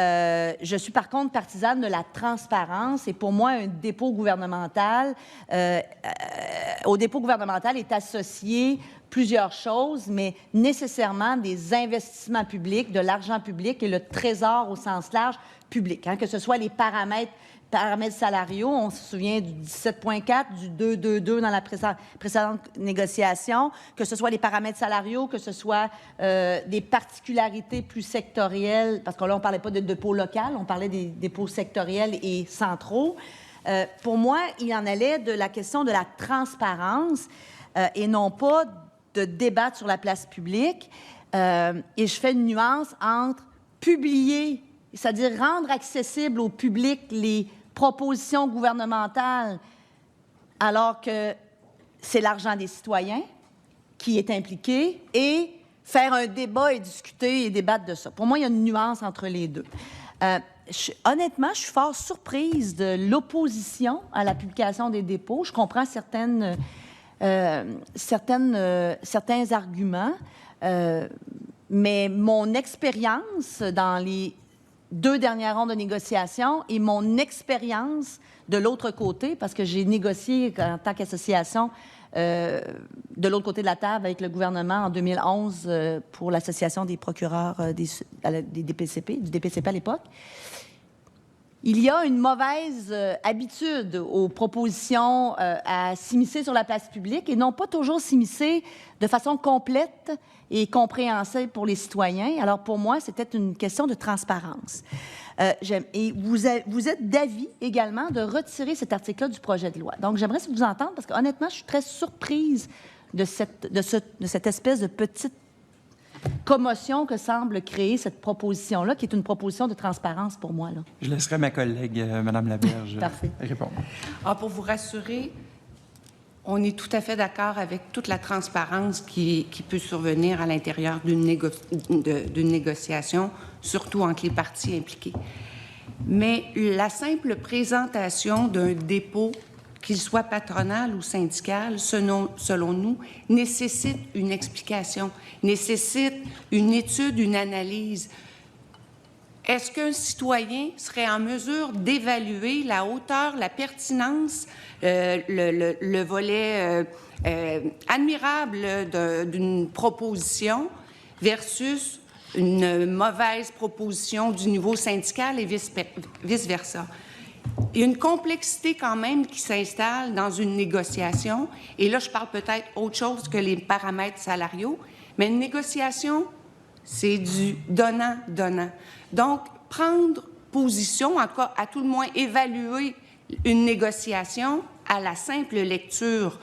je suis par contre partisane de la transparence, et pour moi, un dépôt gouvernemental, au dépôt gouvernemental est associé plusieurs choses, mais nécessairement des investissements publics, de l'argent public et le trésor au sens large public, hein, que ce soit les paramètres salariaux, on se souvient du 17.4, du 2.2.2 dans la précédente négociation, que ce soit les paramètres salariaux, que ce soit des particularités plus sectorielles, parce que là, on ne parlait pas de dépôt local, on parlait des dépôts sectoriels et centraux. Pour moi, il en allait de la question de la transparence et non pas de débattre sur la place publique. Et je fais une nuance entre publier, c'est-à-dire rendre accessible au public les propositions gouvernementales, alors que c'est l'argent des citoyens qui est impliqué, et faire un débat et discuter et débattre de ça. Pour moi, il y a une nuance entre les deux. Honnêtement, je suis fort surprise de l'opposition à la publication des dépôts. Je comprends certains arguments, mais mon expérience dans les 2 dernières rondes de négociation et mon expérience de l'autre côté, parce que j'ai négocié en tant qu'association de l'autre côté de la table avec le gouvernement en 2011 pour l'Association des procureurs du DPCP à l'époque. Il y a une mauvaise habitude aux propositions à s'immiscer sur la place publique et non pas toujours s'immiscer de façon complète et compréhensible pour les citoyens. Alors, pour moi, c'était une question de transparence. Et vous êtes d'avis également de retirer cet article-là du projet de loi. Donc, j'aimerais vous entendre parce que, honnêtement, je suis très surprise de cette espèce de petite commotion que semble créer cette proposition-là, qui est une proposition de transparence pour moi, là. Je laisserai ma collègue, Mme Laberge, répondre. Pour vous rassurer, on est tout à fait d'accord avec toute la transparence qui peut survenir à l'intérieur d'une négociation, surtout entre les parties impliquées. Mais la simple présentation d'un dépôt, qu'il soit patronal ou syndical, selon nous, nécessite une explication, nécessite une étude, une analyse. Est-ce qu'un citoyen serait en mesure d'évaluer la hauteur, la pertinence, le volet admirable d'une proposition versus une mauvaise proposition du niveau syndical et vice-versa? Il y a une complexité quand même qui s'installe dans une négociation. Et là, je parle peut-être autre chose que les paramètres salariaux, mais une négociation, c'est du donnant-donnant. Donc, prendre position, en tout cas, à tout le moins évaluer une négociation à la simple lecture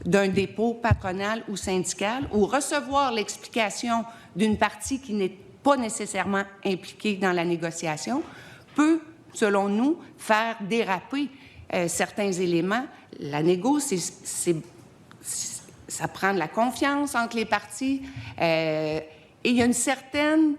d'un dépôt patronal ou syndical, ou recevoir l'explication d'une partie qui n'est pas nécessairement impliquée dans la négociation, peut, selon nous, faire déraper certains éléments. La négo, ça prend de la confiance entre les parties et il y a une certaine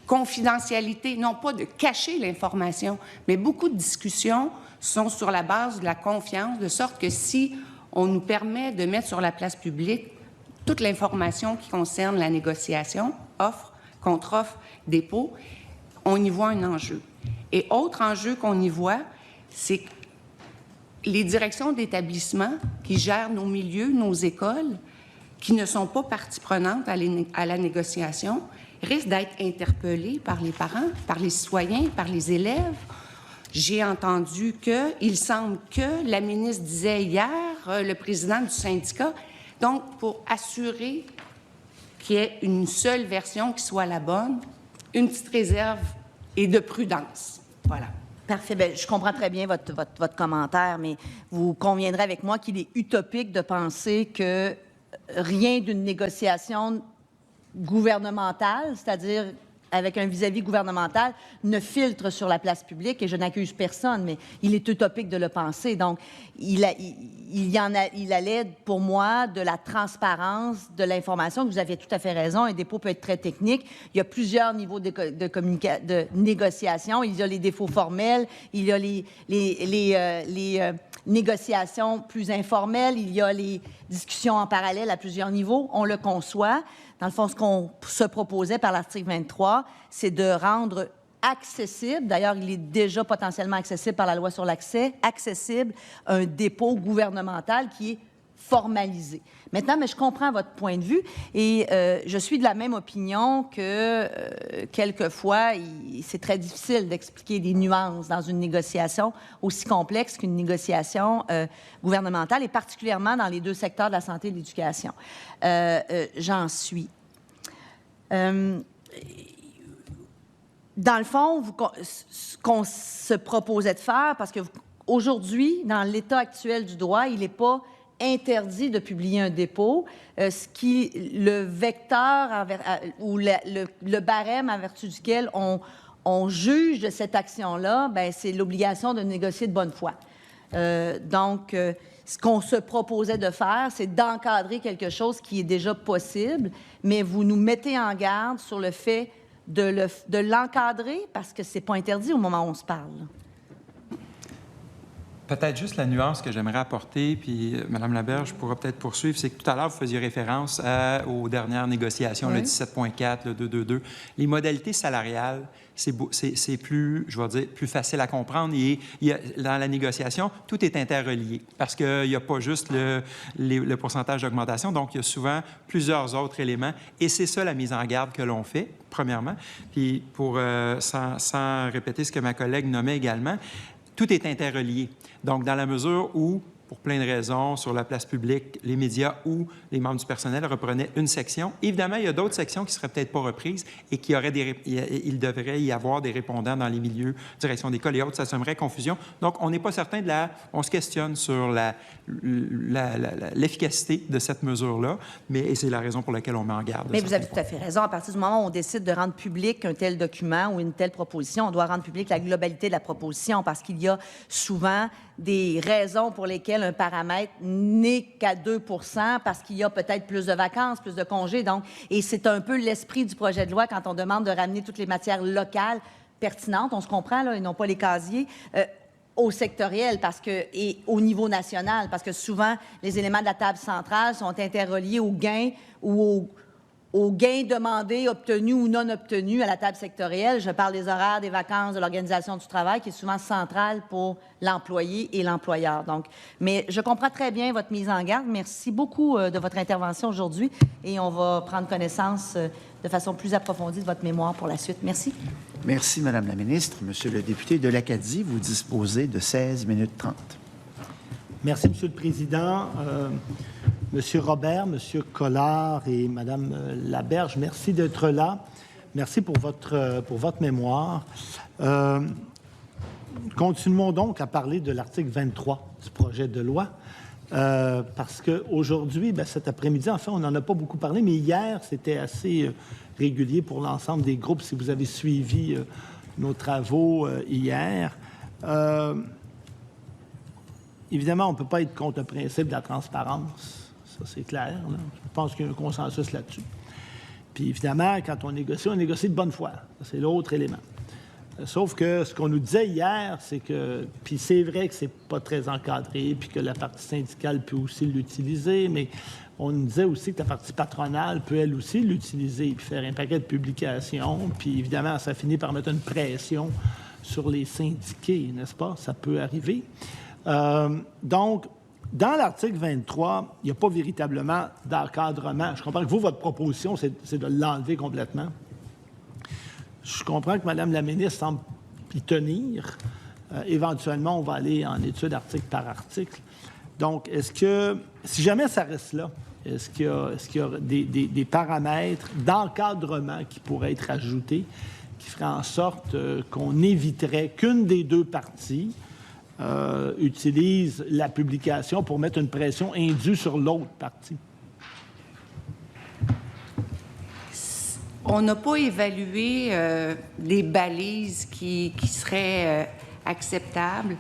confidentialité, non pas de cacher l'information, mais beaucoup de discussions sont sur la base de la confiance, de sorte que si on nous permet de mettre sur la place publique toute l'information qui concerne la négociation, offre, contre-offre, dépôt, on y voit un enjeu. Et autre enjeu qu'on y voit, c'est que les directions d'établissement qui gèrent nos milieux, nos écoles, qui ne sont pas partie prenante à la négociation risquent d'être interpellés par les parents, par les citoyens, par les élèves. J'ai entendu il semble que la ministre disait hier, le président du syndicat, donc pour assurer qu'il y ait une seule version qui soit la bonne, une petite réserve et de prudence. Voilà. Parfait. Bien, je comprends très bien votre commentaire, mais vous conviendrez avec moi qu'il est utopique de penser que rien d'une négociation gouvernementale, c'est-à-dire avec un vis-à-vis gouvernemental, ne filtre sur la place publique, et je n'accuse personne, mais il est utopique de le penser. Donc, il allait, pour moi, de la transparence, de l'information, que vous avez tout à fait raison, un dépôt peut être très technique. Il y a plusieurs niveaux de négociation. Il y a les défauts formels, il y a les négociations plus informelles, il y a les discussions en parallèle à plusieurs niveaux. On le conçoit. Dans le fond, ce qu'on se proposait par l'article 23, c'est de rendre accessible, d'ailleurs, il est déjà potentiellement accessible par la loi sur l'accès, accessible un dépôt gouvernemental qui est formalisé. Maintenant, mais je comprends votre point de vue et je suis de la même opinion que quelquefois, c'est très difficile d'expliquer des nuances dans une négociation aussi complexe qu'une négociation gouvernementale et particulièrement dans les deux secteurs de la santé et de l'éducation. J'en suis. Dans le fond, ce qu'on se proposait de faire, parce que aujourd'hui, dans l'état actuel du droit, il n'est pas interdit de publier un dépôt, le vecteur ou le barème en vertu duquel on juge de cette action-là, bien, c'est l'obligation de négocier de bonne foi. Donc, ce qu'on se proposait de faire, c'est d'encadrer quelque chose qui est déjà possible, mais vous nous mettez en garde sur le fait de l'encadrer parce que c'est pas interdit au moment où on se parle. Peut-être juste la nuance que j'aimerais apporter, puis Mme Laberge pourra peut-être poursuivre, c'est que tout à l'heure, vous faisiez référence aux dernières négociations, oui. Le 17.4, le 222. Les modalités salariales, c'est plus, je vais dire, plus facile à comprendre. Dans la négociation, tout est interrelié parce qu'il n'y a pas juste le pourcentage d'augmentation, donc il y a souvent plusieurs autres éléments. Et c'est ça la mise en garde que l'on fait, premièrement. Puis sans répéter ce que ma collègue nommait également, tout est interrelié. Donc, dans la mesure où, pour plein de raisons, sur la place publique, les médias ou les membres du personnel reprenaient une section, évidemment, il y a d'autres sections qui ne seraient peut-être pas reprises et il devrait y avoir des répondants dans les milieux, direction d'école et autres, ça sèmerait confusion. Donc, on n'est pas certain on se questionne sur l'efficacité de cette mesure-là, et c'est la raison pour laquelle on met en garde. Mais vous avez tout à fait raison. À partir du moment où on décide de rendre public un tel document ou une telle proposition, on doit rendre public la globalité de la proposition parce qu'il y a souvent des raisons pour lesquelles un paramètre n'est qu'à 2 % parce qu'il y a peut-être plus de vacances, plus de congés. Donc, et c'est un peu l'esprit du projet de loi quand on demande de ramener toutes les matières locales pertinentes, on se comprend, là, et non pas les casiers, au sectoriel et au niveau national, parce que souvent, les éléments de la table centrale sont interreliés aux gains ou aux gains demandés, obtenus ou non obtenus à la table sectorielle. Je parle des horaires, des vacances, de l'organisation du travail, qui est souvent centrale pour l'employé et l'employeur. Donc, mais je comprends très bien votre mise en garde. Merci beaucoup de votre intervention aujourd'hui et on va prendre connaissance de façon plus approfondie de votre mémoire pour la suite. Merci. Merci, Madame la ministre. Monsieur le député de l'Acadie, vous disposez de 16 minutes 30. Merci, Monsieur le Président. Monsieur Robert, Monsieur Collard et Madame Laberge, merci d'être là. Merci pour votre mémoire. Continuons donc à parler de l'article 23 du projet de loi, parce qu'aujourd'hui, cet après-midi, en fait, on n'en a pas beaucoup parlé, mais hier, c'était assez régulier pour l'ensemble des groupes, si vous avez suivi nos travaux hier. Évidemment, on ne peut pas être contre le principe de la transparence. Ça, c'est clair. Là. Je pense qu'il y a un consensus là-dessus. Puis évidemment, quand on négocie de bonne foi. C'est l'autre élément. Sauf que ce qu'on nous disait hier, c'est que... Puis c'est vrai que c'est pas très encadré, puis que la partie syndicale peut aussi l'utiliser, mais on nous disait aussi que la partie patronale peut, elle aussi, l'utiliser, puis faire un paquet de publications. Puis évidemment, ça finit par mettre une pression sur les syndiqués, n'est-ce pas? Ça peut arriver. Donc, Dans l'article 23, il n'y a pas véritablement d'encadrement. Je comprends que vous, votre proposition, c'est de l'enlever complètement. Je comprends que Mme la ministre semble y tenir. Éventuellement, on va aller en étude article par article. Donc, est-ce que, si jamais ça reste là, est-ce qu'il y a des paramètres d'encadrement qui pourraient être ajoutés, qui feraient en sorte qu'on éviterait qu'une des deux parties utilise la publication pour mettre une pression indue sur l'autre partie? On n'a pas évalué des balises qui seraient acceptables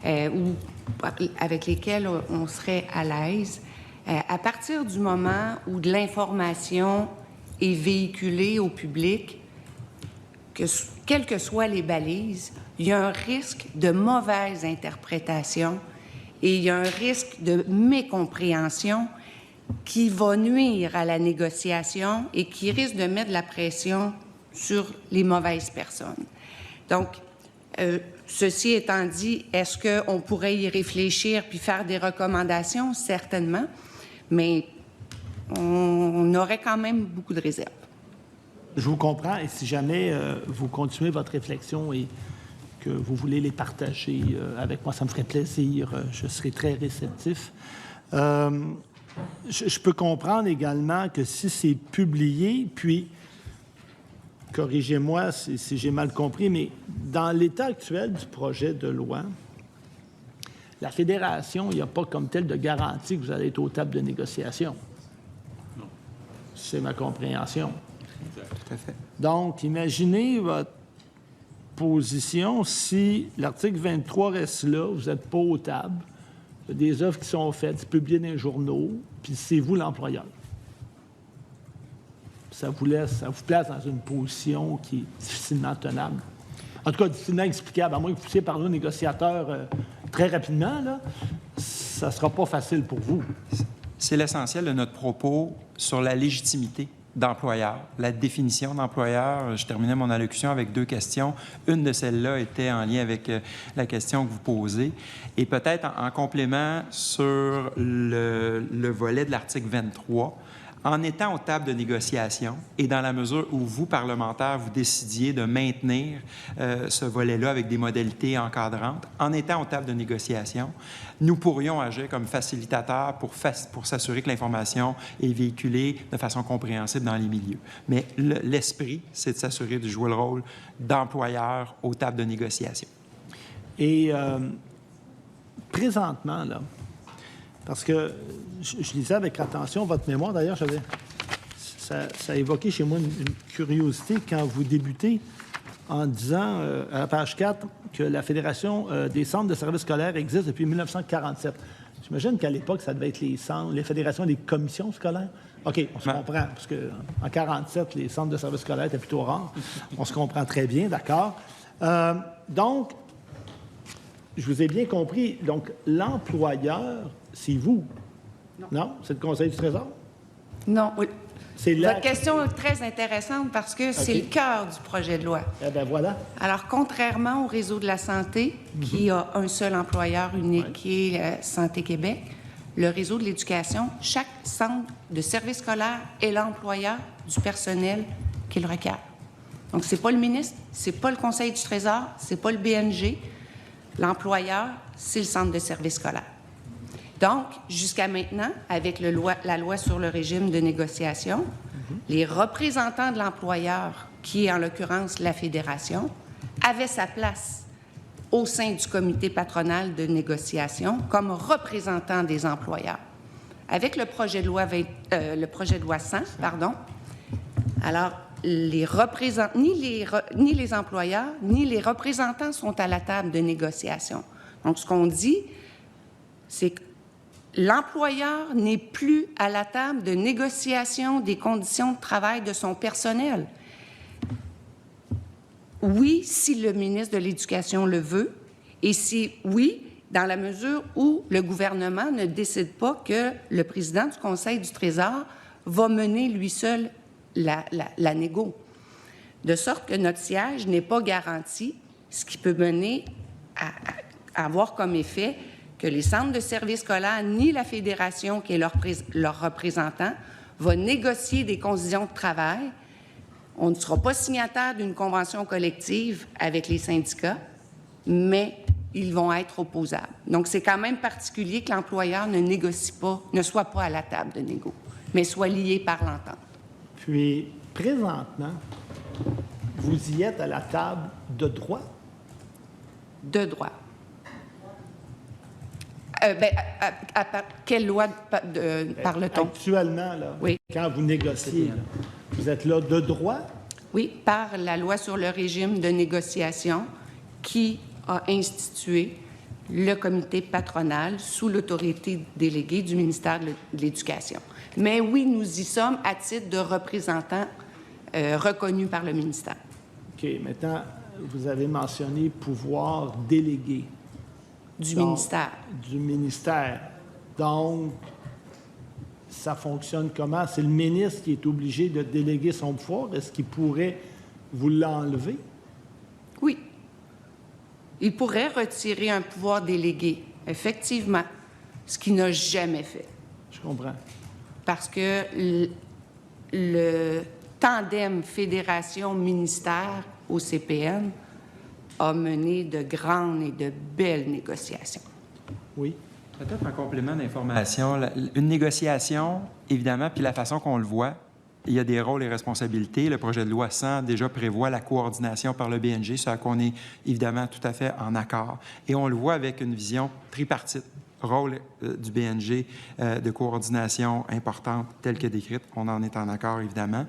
ou avec lesquelles on serait à l'aise. À partir du moment où de l'information est véhiculée au public, quelles que soient les balises, il y a un risque de mauvaise interprétation et il y a un risque de mécompréhension qui va nuire à la négociation et qui risque de mettre de la pression sur les mauvaises personnes. Donc, ceci étant dit, est-ce qu'on pourrait y réfléchir puis faire des recommandations? Certainement, mais on aurait quand même beaucoup de réserves. Je vous comprends, et si jamais vous continuez votre réflexion et que vous voulez les partager avec moi, ça me ferait plaisir, je serai très réceptif. Je peux comprendre également que si c'est publié, puis, corrigez-moi si j'ai mal compris, mais dans l'état actuel du projet de loi, la Fédération, il n'y a pas comme tel de garantie que vous allez être aux tables de négociation. Non. C'est ma compréhension. Tout à fait. Donc, imaginez votre position si l'article 23 reste là, vous n'êtes pas aux tables, il y a des offres qui sont faites, c'est publié dans les journaux, puis c'est vous l'employeur. Ça vous place dans une position qui est difficilement tenable. En tout cas, difficilement explicable. À moins que vous puissiez parler au négociateur très rapidement, là, ça ne sera pas facile pour vous. C'est l'essentiel de notre propos sur la légitimité d'employeur, la définition d'employeur. Je terminais mon allocution avec 2 questions. Une de celles-là était en lien avec la question que vous posez. Et peut-être en complément sur le volet de l'article 23, en étant aux tables de négociation et dans la mesure où vous, parlementaires, vous décidiez de maintenir ce volet-là avec des modalités encadrantes, en étant aux tables de négociation, nous pourrions agir comme facilitateurs pour s'assurer que l'information est véhiculée de façon compréhensible dans les milieux. Mais l'esprit, c'est de s'assurer de jouer le rôle d'employeur aux tables de négociation. Et présentement, là, parce que je lisais avec attention votre mémoire. D'ailleurs, ça a évoqué chez moi une curiosité quand vous débutez en disant, à la page 4, que la Fédération des centres de services scolaires existe depuis 1947. J'imagine qu'à l'époque, ça devait être les fédérations des commissions scolaires. OK, on se comprend, parce qu'en 1947, les centres de services scolaires étaient plutôt rares. On se comprend très bien, d'accord. Donc, je vous ai bien compris. Donc, l'employeur, c'est vous. Non? C'est le Conseil du Trésor? Non. Votre question question est très intéressante parce que c'est le cœur du projet de loi. Eh bien, voilà. Alors, contrairement au réseau de la santé, qui a un seul employeur unique, qui est Santé Québec, le réseau de l'éducation, chaque centre de service scolaire est l'employeur du personnel qu'il requiert. Donc, c'est pas le ministre, c'est pas le Conseil du Trésor, c'est pas le BNG. L'employeur, c'est le centre de service scolaire. Donc, jusqu'à maintenant, avec la loi sur le régime de négociation, les représentants de l'employeur, qui est en l'occurrence la Fédération, avaient sa place au sein du comité patronal de négociation comme représentants des employeurs. Avec le projet de loi 100, alors ni les employeurs ni les représentants sont à la table de négociation. Donc, ce qu'on dit, c'est que l'employeur n'est plus à la table de négociation des conditions de travail de son personnel. Oui, si le ministre de l'Éducation le veut, et oui, dans la mesure où le gouvernement ne décide pas que le président du Conseil du Trésor va mener lui seul la négo. De sorte que notre siège n'est pas garanti, ce qui peut mener à avoir comme effet que les centres de services scolaires ni la Fédération, qui est leur représentant, va négocier des conditions de travail. On ne sera pas signataire d'une convention collective avec les syndicats, mais ils vont être opposables. Donc, c'est quand même particulier que l'employeur ne négocie pas, ne soit pas à la table de négo, mais soit lié par l'entente. Puis, présentement, vous y êtes à la table de droit? De droit. Quelle loi parle-t-on? Actuellement, là, oui. Quand vous négociez, là, vous êtes là de droit? Oui, par la loi sur le régime de négociation qui a institué le comité patronal sous l'autorité déléguée du ministère de l'Éducation. Mais oui, nous y sommes à titre de représentants reconnus par le ministère. OK. Maintenant, vous avez mentionné pouvoir délégué. Du ministère. Du ministère. Donc, ça fonctionne comment? C'est le ministre qui est obligé de déléguer son pouvoir. Est-ce qu'il pourrait vous l'enlever? Oui. Il pourrait retirer un pouvoir délégué, effectivement, ce qu'il n'a jamais fait. Je comprends. Parce que le tandem fédération-ministère au CPN a mené de grandes et de belles négociations. Oui. Peut-être en complément d'information, une négociation, évidemment, puis la façon qu'on le voit, il y a des rôles et responsabilités. Le projet de loi 100 déjà prévoit la coordination par le BNG, ce à quoi on est évidemment tout à fait en accord. Et on le voit avec une vision tripartite. Rôle du BNG de coordination importante telle que décrite, on en est en accord évidemment.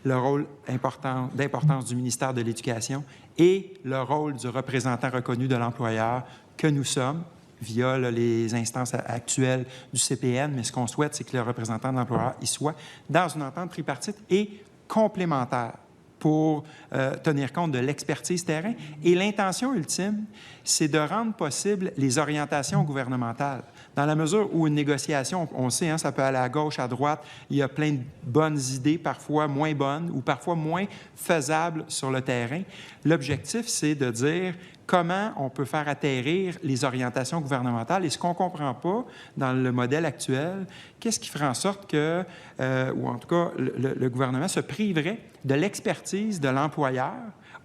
Le rôle d'importance du ministère de l'Éducation et le rôle du représentant reconnu de l'employeur que nous sommes via les instances actuelles du CPN, mais ce qu'on souhaite, c'est que le représentant de l'employeur y soit dans une entente tripartite et complémentaire pour tenir compte de l'expertise terrain. Et l'intention ultime, c'est de rendre possible les orientations gouvernementales. Dans la mesure où une négociation, on sait, hein, ça peut aller à gauche, à droite, il y a plein de bonnes idées, parfois moins bonnes ou parfois moins faisables sur le terrain. L'objectif, c'est de dire comment on peut faire atterrir les orientations gouvernementales. Et ce qu'on ne comprend pas dans le modèle actuel, qu'est-ce qui ferait en sorte que, ou en tout cas, le gouvernement se priverait de l'expertise de l'employeur,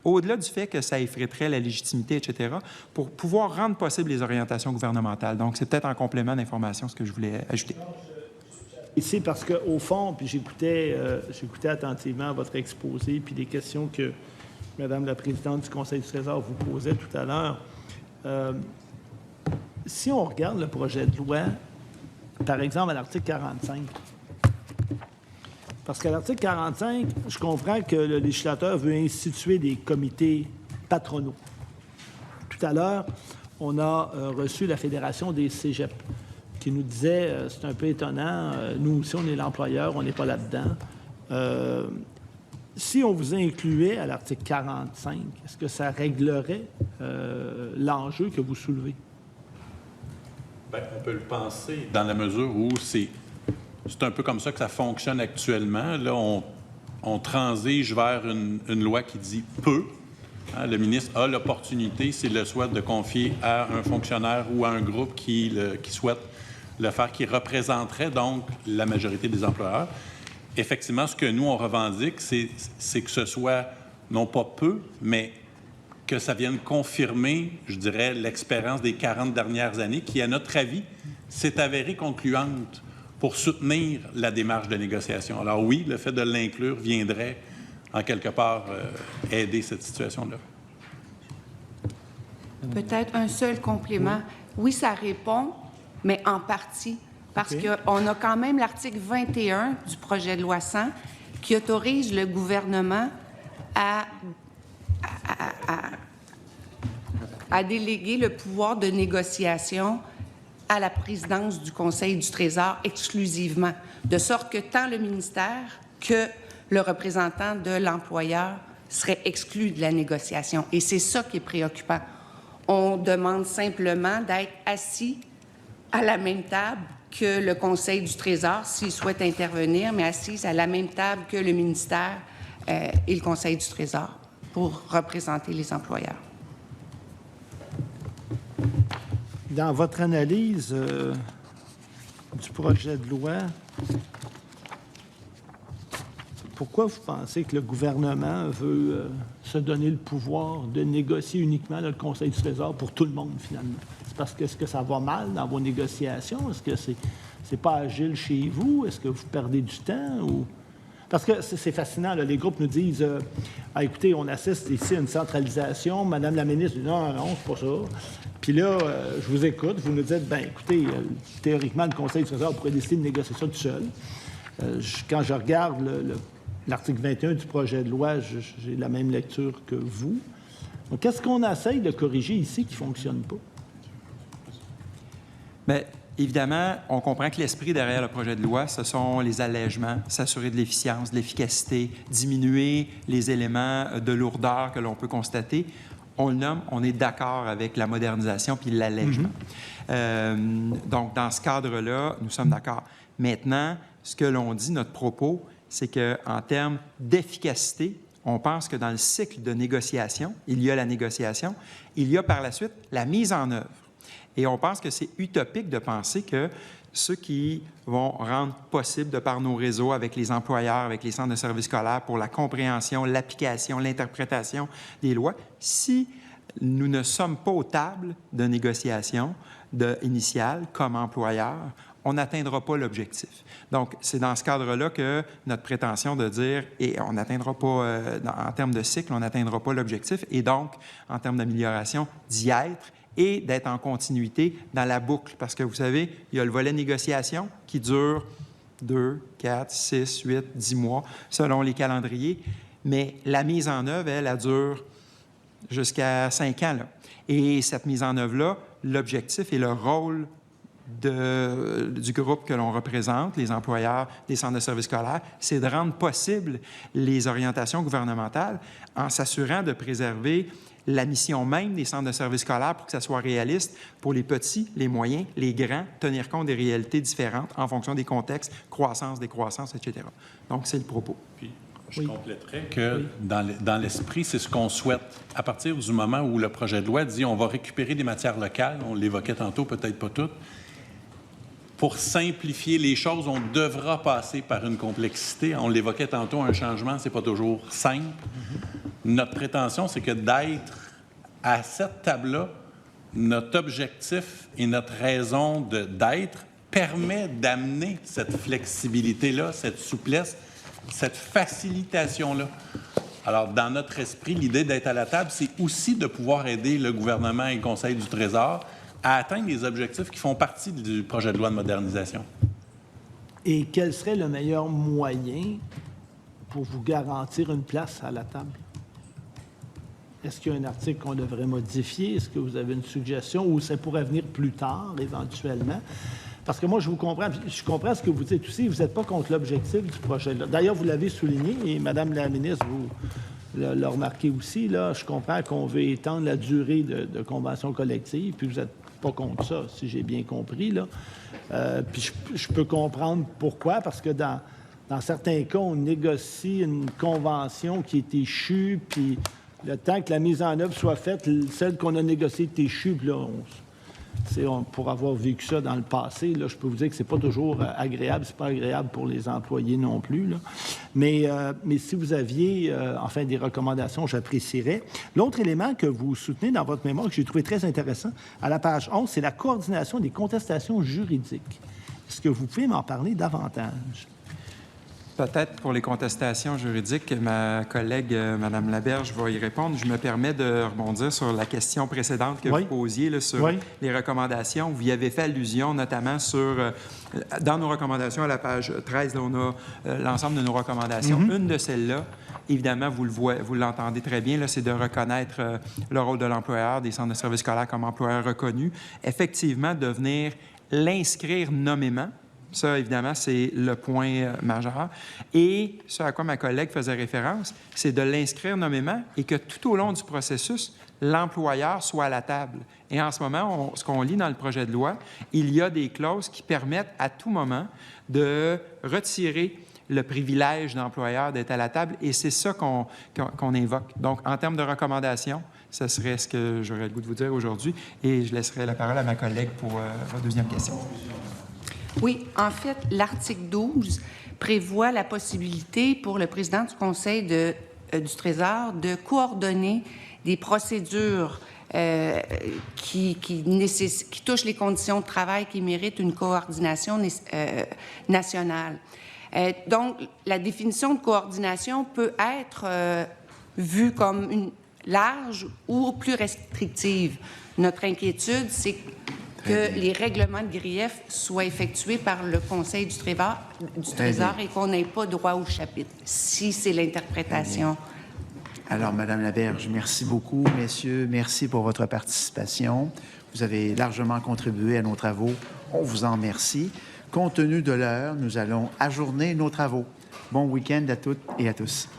au-delà du fait que ça effriterait la légitimité, etc., pour pouvoir rendre possible les orientations gouvernementales. Donc, c'est peut-être en complément d'information ce que je voulais ajouter. Ici, parce qu'au fond, puis j'écoutais attentivement votre exposé, puis les questions que Madame la présidente du Conseil du Trésor vous posait tout à l'heure. Si on regarde le projet de loi, par exemple, à l'article 45, parce qu'à l'article 45, je comprends que le législateur veut instituer des comités patronaux. Tout à l'heure, on a reçu la Fédération des cégeps qui nous disait, c'est un peu étonnant, nous aussi, on est l'employeur, on n'est pas là-dedans. Si on vous incluait à l'article 45, est-ce que ça réglerait l'enjeu que vous soulevez? Bien, on peut le penser dans la mesure où c'est un peu comme ça que ça fonctionne actuellement. Là, on transige vers une loi qui dit « peut ». Hein, le ministre a l'opportunité, s'il le souhaite, de confier à un fonctionnaire ou à un groupe qui souhaite le faire, qui représenterait donc la majorité des employeurs. Effectivement, ce que nous, on revendique, c'est que ce soit non pas peu, mais que ça vienne confirmer, je dirais, l'expérience des 40 dernières années qui, à notre avis, s'est avérée concluante pour soutenir la démarche de négociation. Alors oui, le fait de l'inclure viendrait, en quelque part, aider cette situation-là. Peut-être un seul complément. Oui, ça répond, mais en partie. Parce qu'on a quand même l'article 21 du projet de loi 100 qui autorise le gouvernement à déléguer le pouvoir de négociation à la présidence du Conseil du Trésor exclusivement, de sorte que tant le ministère que le représentant de l'employeur seraient exclus de la négociation. Et c'est ça qui est préoccupant. On demande simplement d'être assis à la même table que le Conseil du Trésor, s'il souhaite intervenir, mais assis à la même table que le ministère et le Conseil du Trésor pour représenter les employeurs. dans votre analyse du projet de loi, pourquoi vous pensez que le gouvernement veut se donner le pouvoir de négocier uniquement le Conseil du Trésor pour tout le monde, finalement? C'est parce que est-ce que ça va mal dans vos négociations? Est-ce que c'est pas agile chez vous? Est-ce que vous perdez du temps? Ou... Parce que c'est fascinant, là, les groupes nous disent écoutez, on assiste ici à une centralisation. Madame la ministre dit non, c'est pas ça. Puis là, je vous écoute, vous nous dites écoutez, théoriquement, le Conseil du Trésor pourrait décider de négocier ça tout seul. Quand je regarde l'article 21 du projet de loi, j'ai la même lecture que vous. Donc, qu'est-ce qu'on essaye de corriger ici qui ne fonctionne pas? Bien, évidemment, on comprend que l'esprit derrière le projet de loi, ce sont les allègements, s'assurer de l'efficience, de l'efficacité, diminuer les éléments de lourdeur que l'on peut constater. On le nomme, on est d'accord avec la modernisation puis l'allègement. Donc, dans ce cadre-là, nous sommes d'accord. Maintenant, ce que l'on dit, notre propos, c'est qu'en termes d'efficacité, on pense que dans le cycle de négociation, il y a la négociation, il y a par la suite la mise en œuvre. Et on pense que c'est utopique de penser que ceux qui vont rendre possible, de par nos réseaux avec les employeurs, avec les centres de services scolaires, pour la compréhension, l'application, l'interprétation des lois, si nous ne sommes pas aux tables de négociation initiale comme employeurs, on n'atteindra pas l'objectif. Donc, c'est dans ce cadre-là que notre prétention de dire, et on n'atteindra pas, en termes de cycle, on n'atteindra pas l'objectif, et donc, en termes d'amélioration, d'y être et d'être en continuité dans la boucle. Parce que, vous savez, il y a le volet négociation qui dure 2, 4, 6, 8, 10 mois, selon les calendriers, mais la mise en œuvre, elle dure jusqu'à 5 ans. Là. Et cette mise en œuvre-là, l'objectif et le rôle du groupe que l'on représente, les employeurs des centres de services scolaires, c'est de rendre possible les orientations gouvernementales en s'assurant de préserver la mission même des centres de services scolaires pour que ça soit réaliste pour les petits, les moyens, les grands, tenir compte des réalités différentes en fonction des contextes, croissance, décroissance, etc. Donc, c'est le propos. Puis, je compléterais que dans l'esprit, c'est ce qu'on souhaite. À partir du moment où le projet de loi dit on va récupérer des matières locales, on l'évoquait tantôt, peut-être pas toutes, pour simplifier les choses, on devra passer par une complexité. On l'évoquait tantôt, un changement, c'est pas toujours simple. Notre prétention, c'est que d'être à cette table-là, notre objectif et notre raison d'être permet d'amener cette flexibilité-là, cette souplesse, cette facilitation-là. Alors, dans notre esprit, l'idée d'être à la table, c'est aussi de pouvoir aider le gouvernement et le Conseil du Trésor à atteindre les objectifs qui font partie du projet de loi de modernisation. Et quel serait le meilleur moyen pour vous garantir une place à la table? Est-ce qu'il y a un article qu'on devrait modifier? Est-ce que vous avez une suggestion ou ça pourrait venir plus tard, éventuellement? Parce que moi, je comprends ce que vous dites aussi. Vous n'êtes pas contre l'objectif du projet de loi. D'ailleurs, vous l'avez souligné, et Mme la ministre, vous l'a remarqué aussi, là, je comprends qu'on veut étendre la durée de convention collective, puis vous n'êtes pas contre ça, si j'ai bien compris, là. Puis je peux comprendre pourquoi, parce que dans certains cas, on négocie une convention qui est échue, puis le temps que la mise en œuvre soit faite, celle qu'on a négociée est échue, puis là, pour avoir vécu ça dans le passé, là, je peux vous dire que c'est pas toujours agréable, c'est pas agréable pour les employés non plus, là. Mais si vous aviez, enfin, des recommandations, j'apprécierais. L'autre élément que vous soutenez dans votre mémoire, que j'ai trouvé très intéressant, à la page 11, c'est la coordination des contestations juridiques. Est-ce que vous pouvez m'en parler davantage? Peut-être pour les contestations juridiques, ma collègue Mme Laberge va y répondre. Je me permets de rebondir sur la question précédente que vous posiez là, sur les recommandations. Vous y avez fait allusion notamment sur, dans nos recommandations à la page 13, là, on a l'ensemble de nos recommandations. Une de celles-là, évidemment, vous l'entendez très bien, là, c'est de reconnaître le rôle de l'employeur, des centres de services scolaires comme employeur reconnu. Effectivement, de venir l'inscrire nommément. Ça, évidemment, c'est le point majeur. Et ce à quoi ma collègue faisait référence, c'est de l'inscrire nommément et que tout au long du processus, l'employeur soit à la table. Et en ce moment, ce qu'on lit dans le projet de loi, il y a des clauses qui permettent à tout moment de retirer le privilège d'employeur d'être à la table, et c'est ça qu'on invoque. Donc, en termes de recommandations, ce serait ce que j'aurais le goût de vous dire aujourd'hui, et je laisserai la parole à ma collègue pour votre deuxième question. Oui, en fait, l'article 12 prévoit la possibilité pour le président du Conseil du Trésor de coordonner des procédures qui touchent les conditions de travail qui méritent une coordination nationale. Donc, la définition de coordination peut être vue comme large ou plus restrictive. Notre inquiétude, c'est que les règlements de grief soient effectués par le Conseil du Trésor et qu'on n'ait pas droit au chapitre, si c'est l'interprétation. Alors, Madame Laberge, merci beaucoup. Messieurs, merci pour votre participation. Vous avez largement contribué à nos travaux. On vous en remercie. Compte tenu de l'heure, nous allons ajourner nos travaux. Bon week-end à toutes et à tous.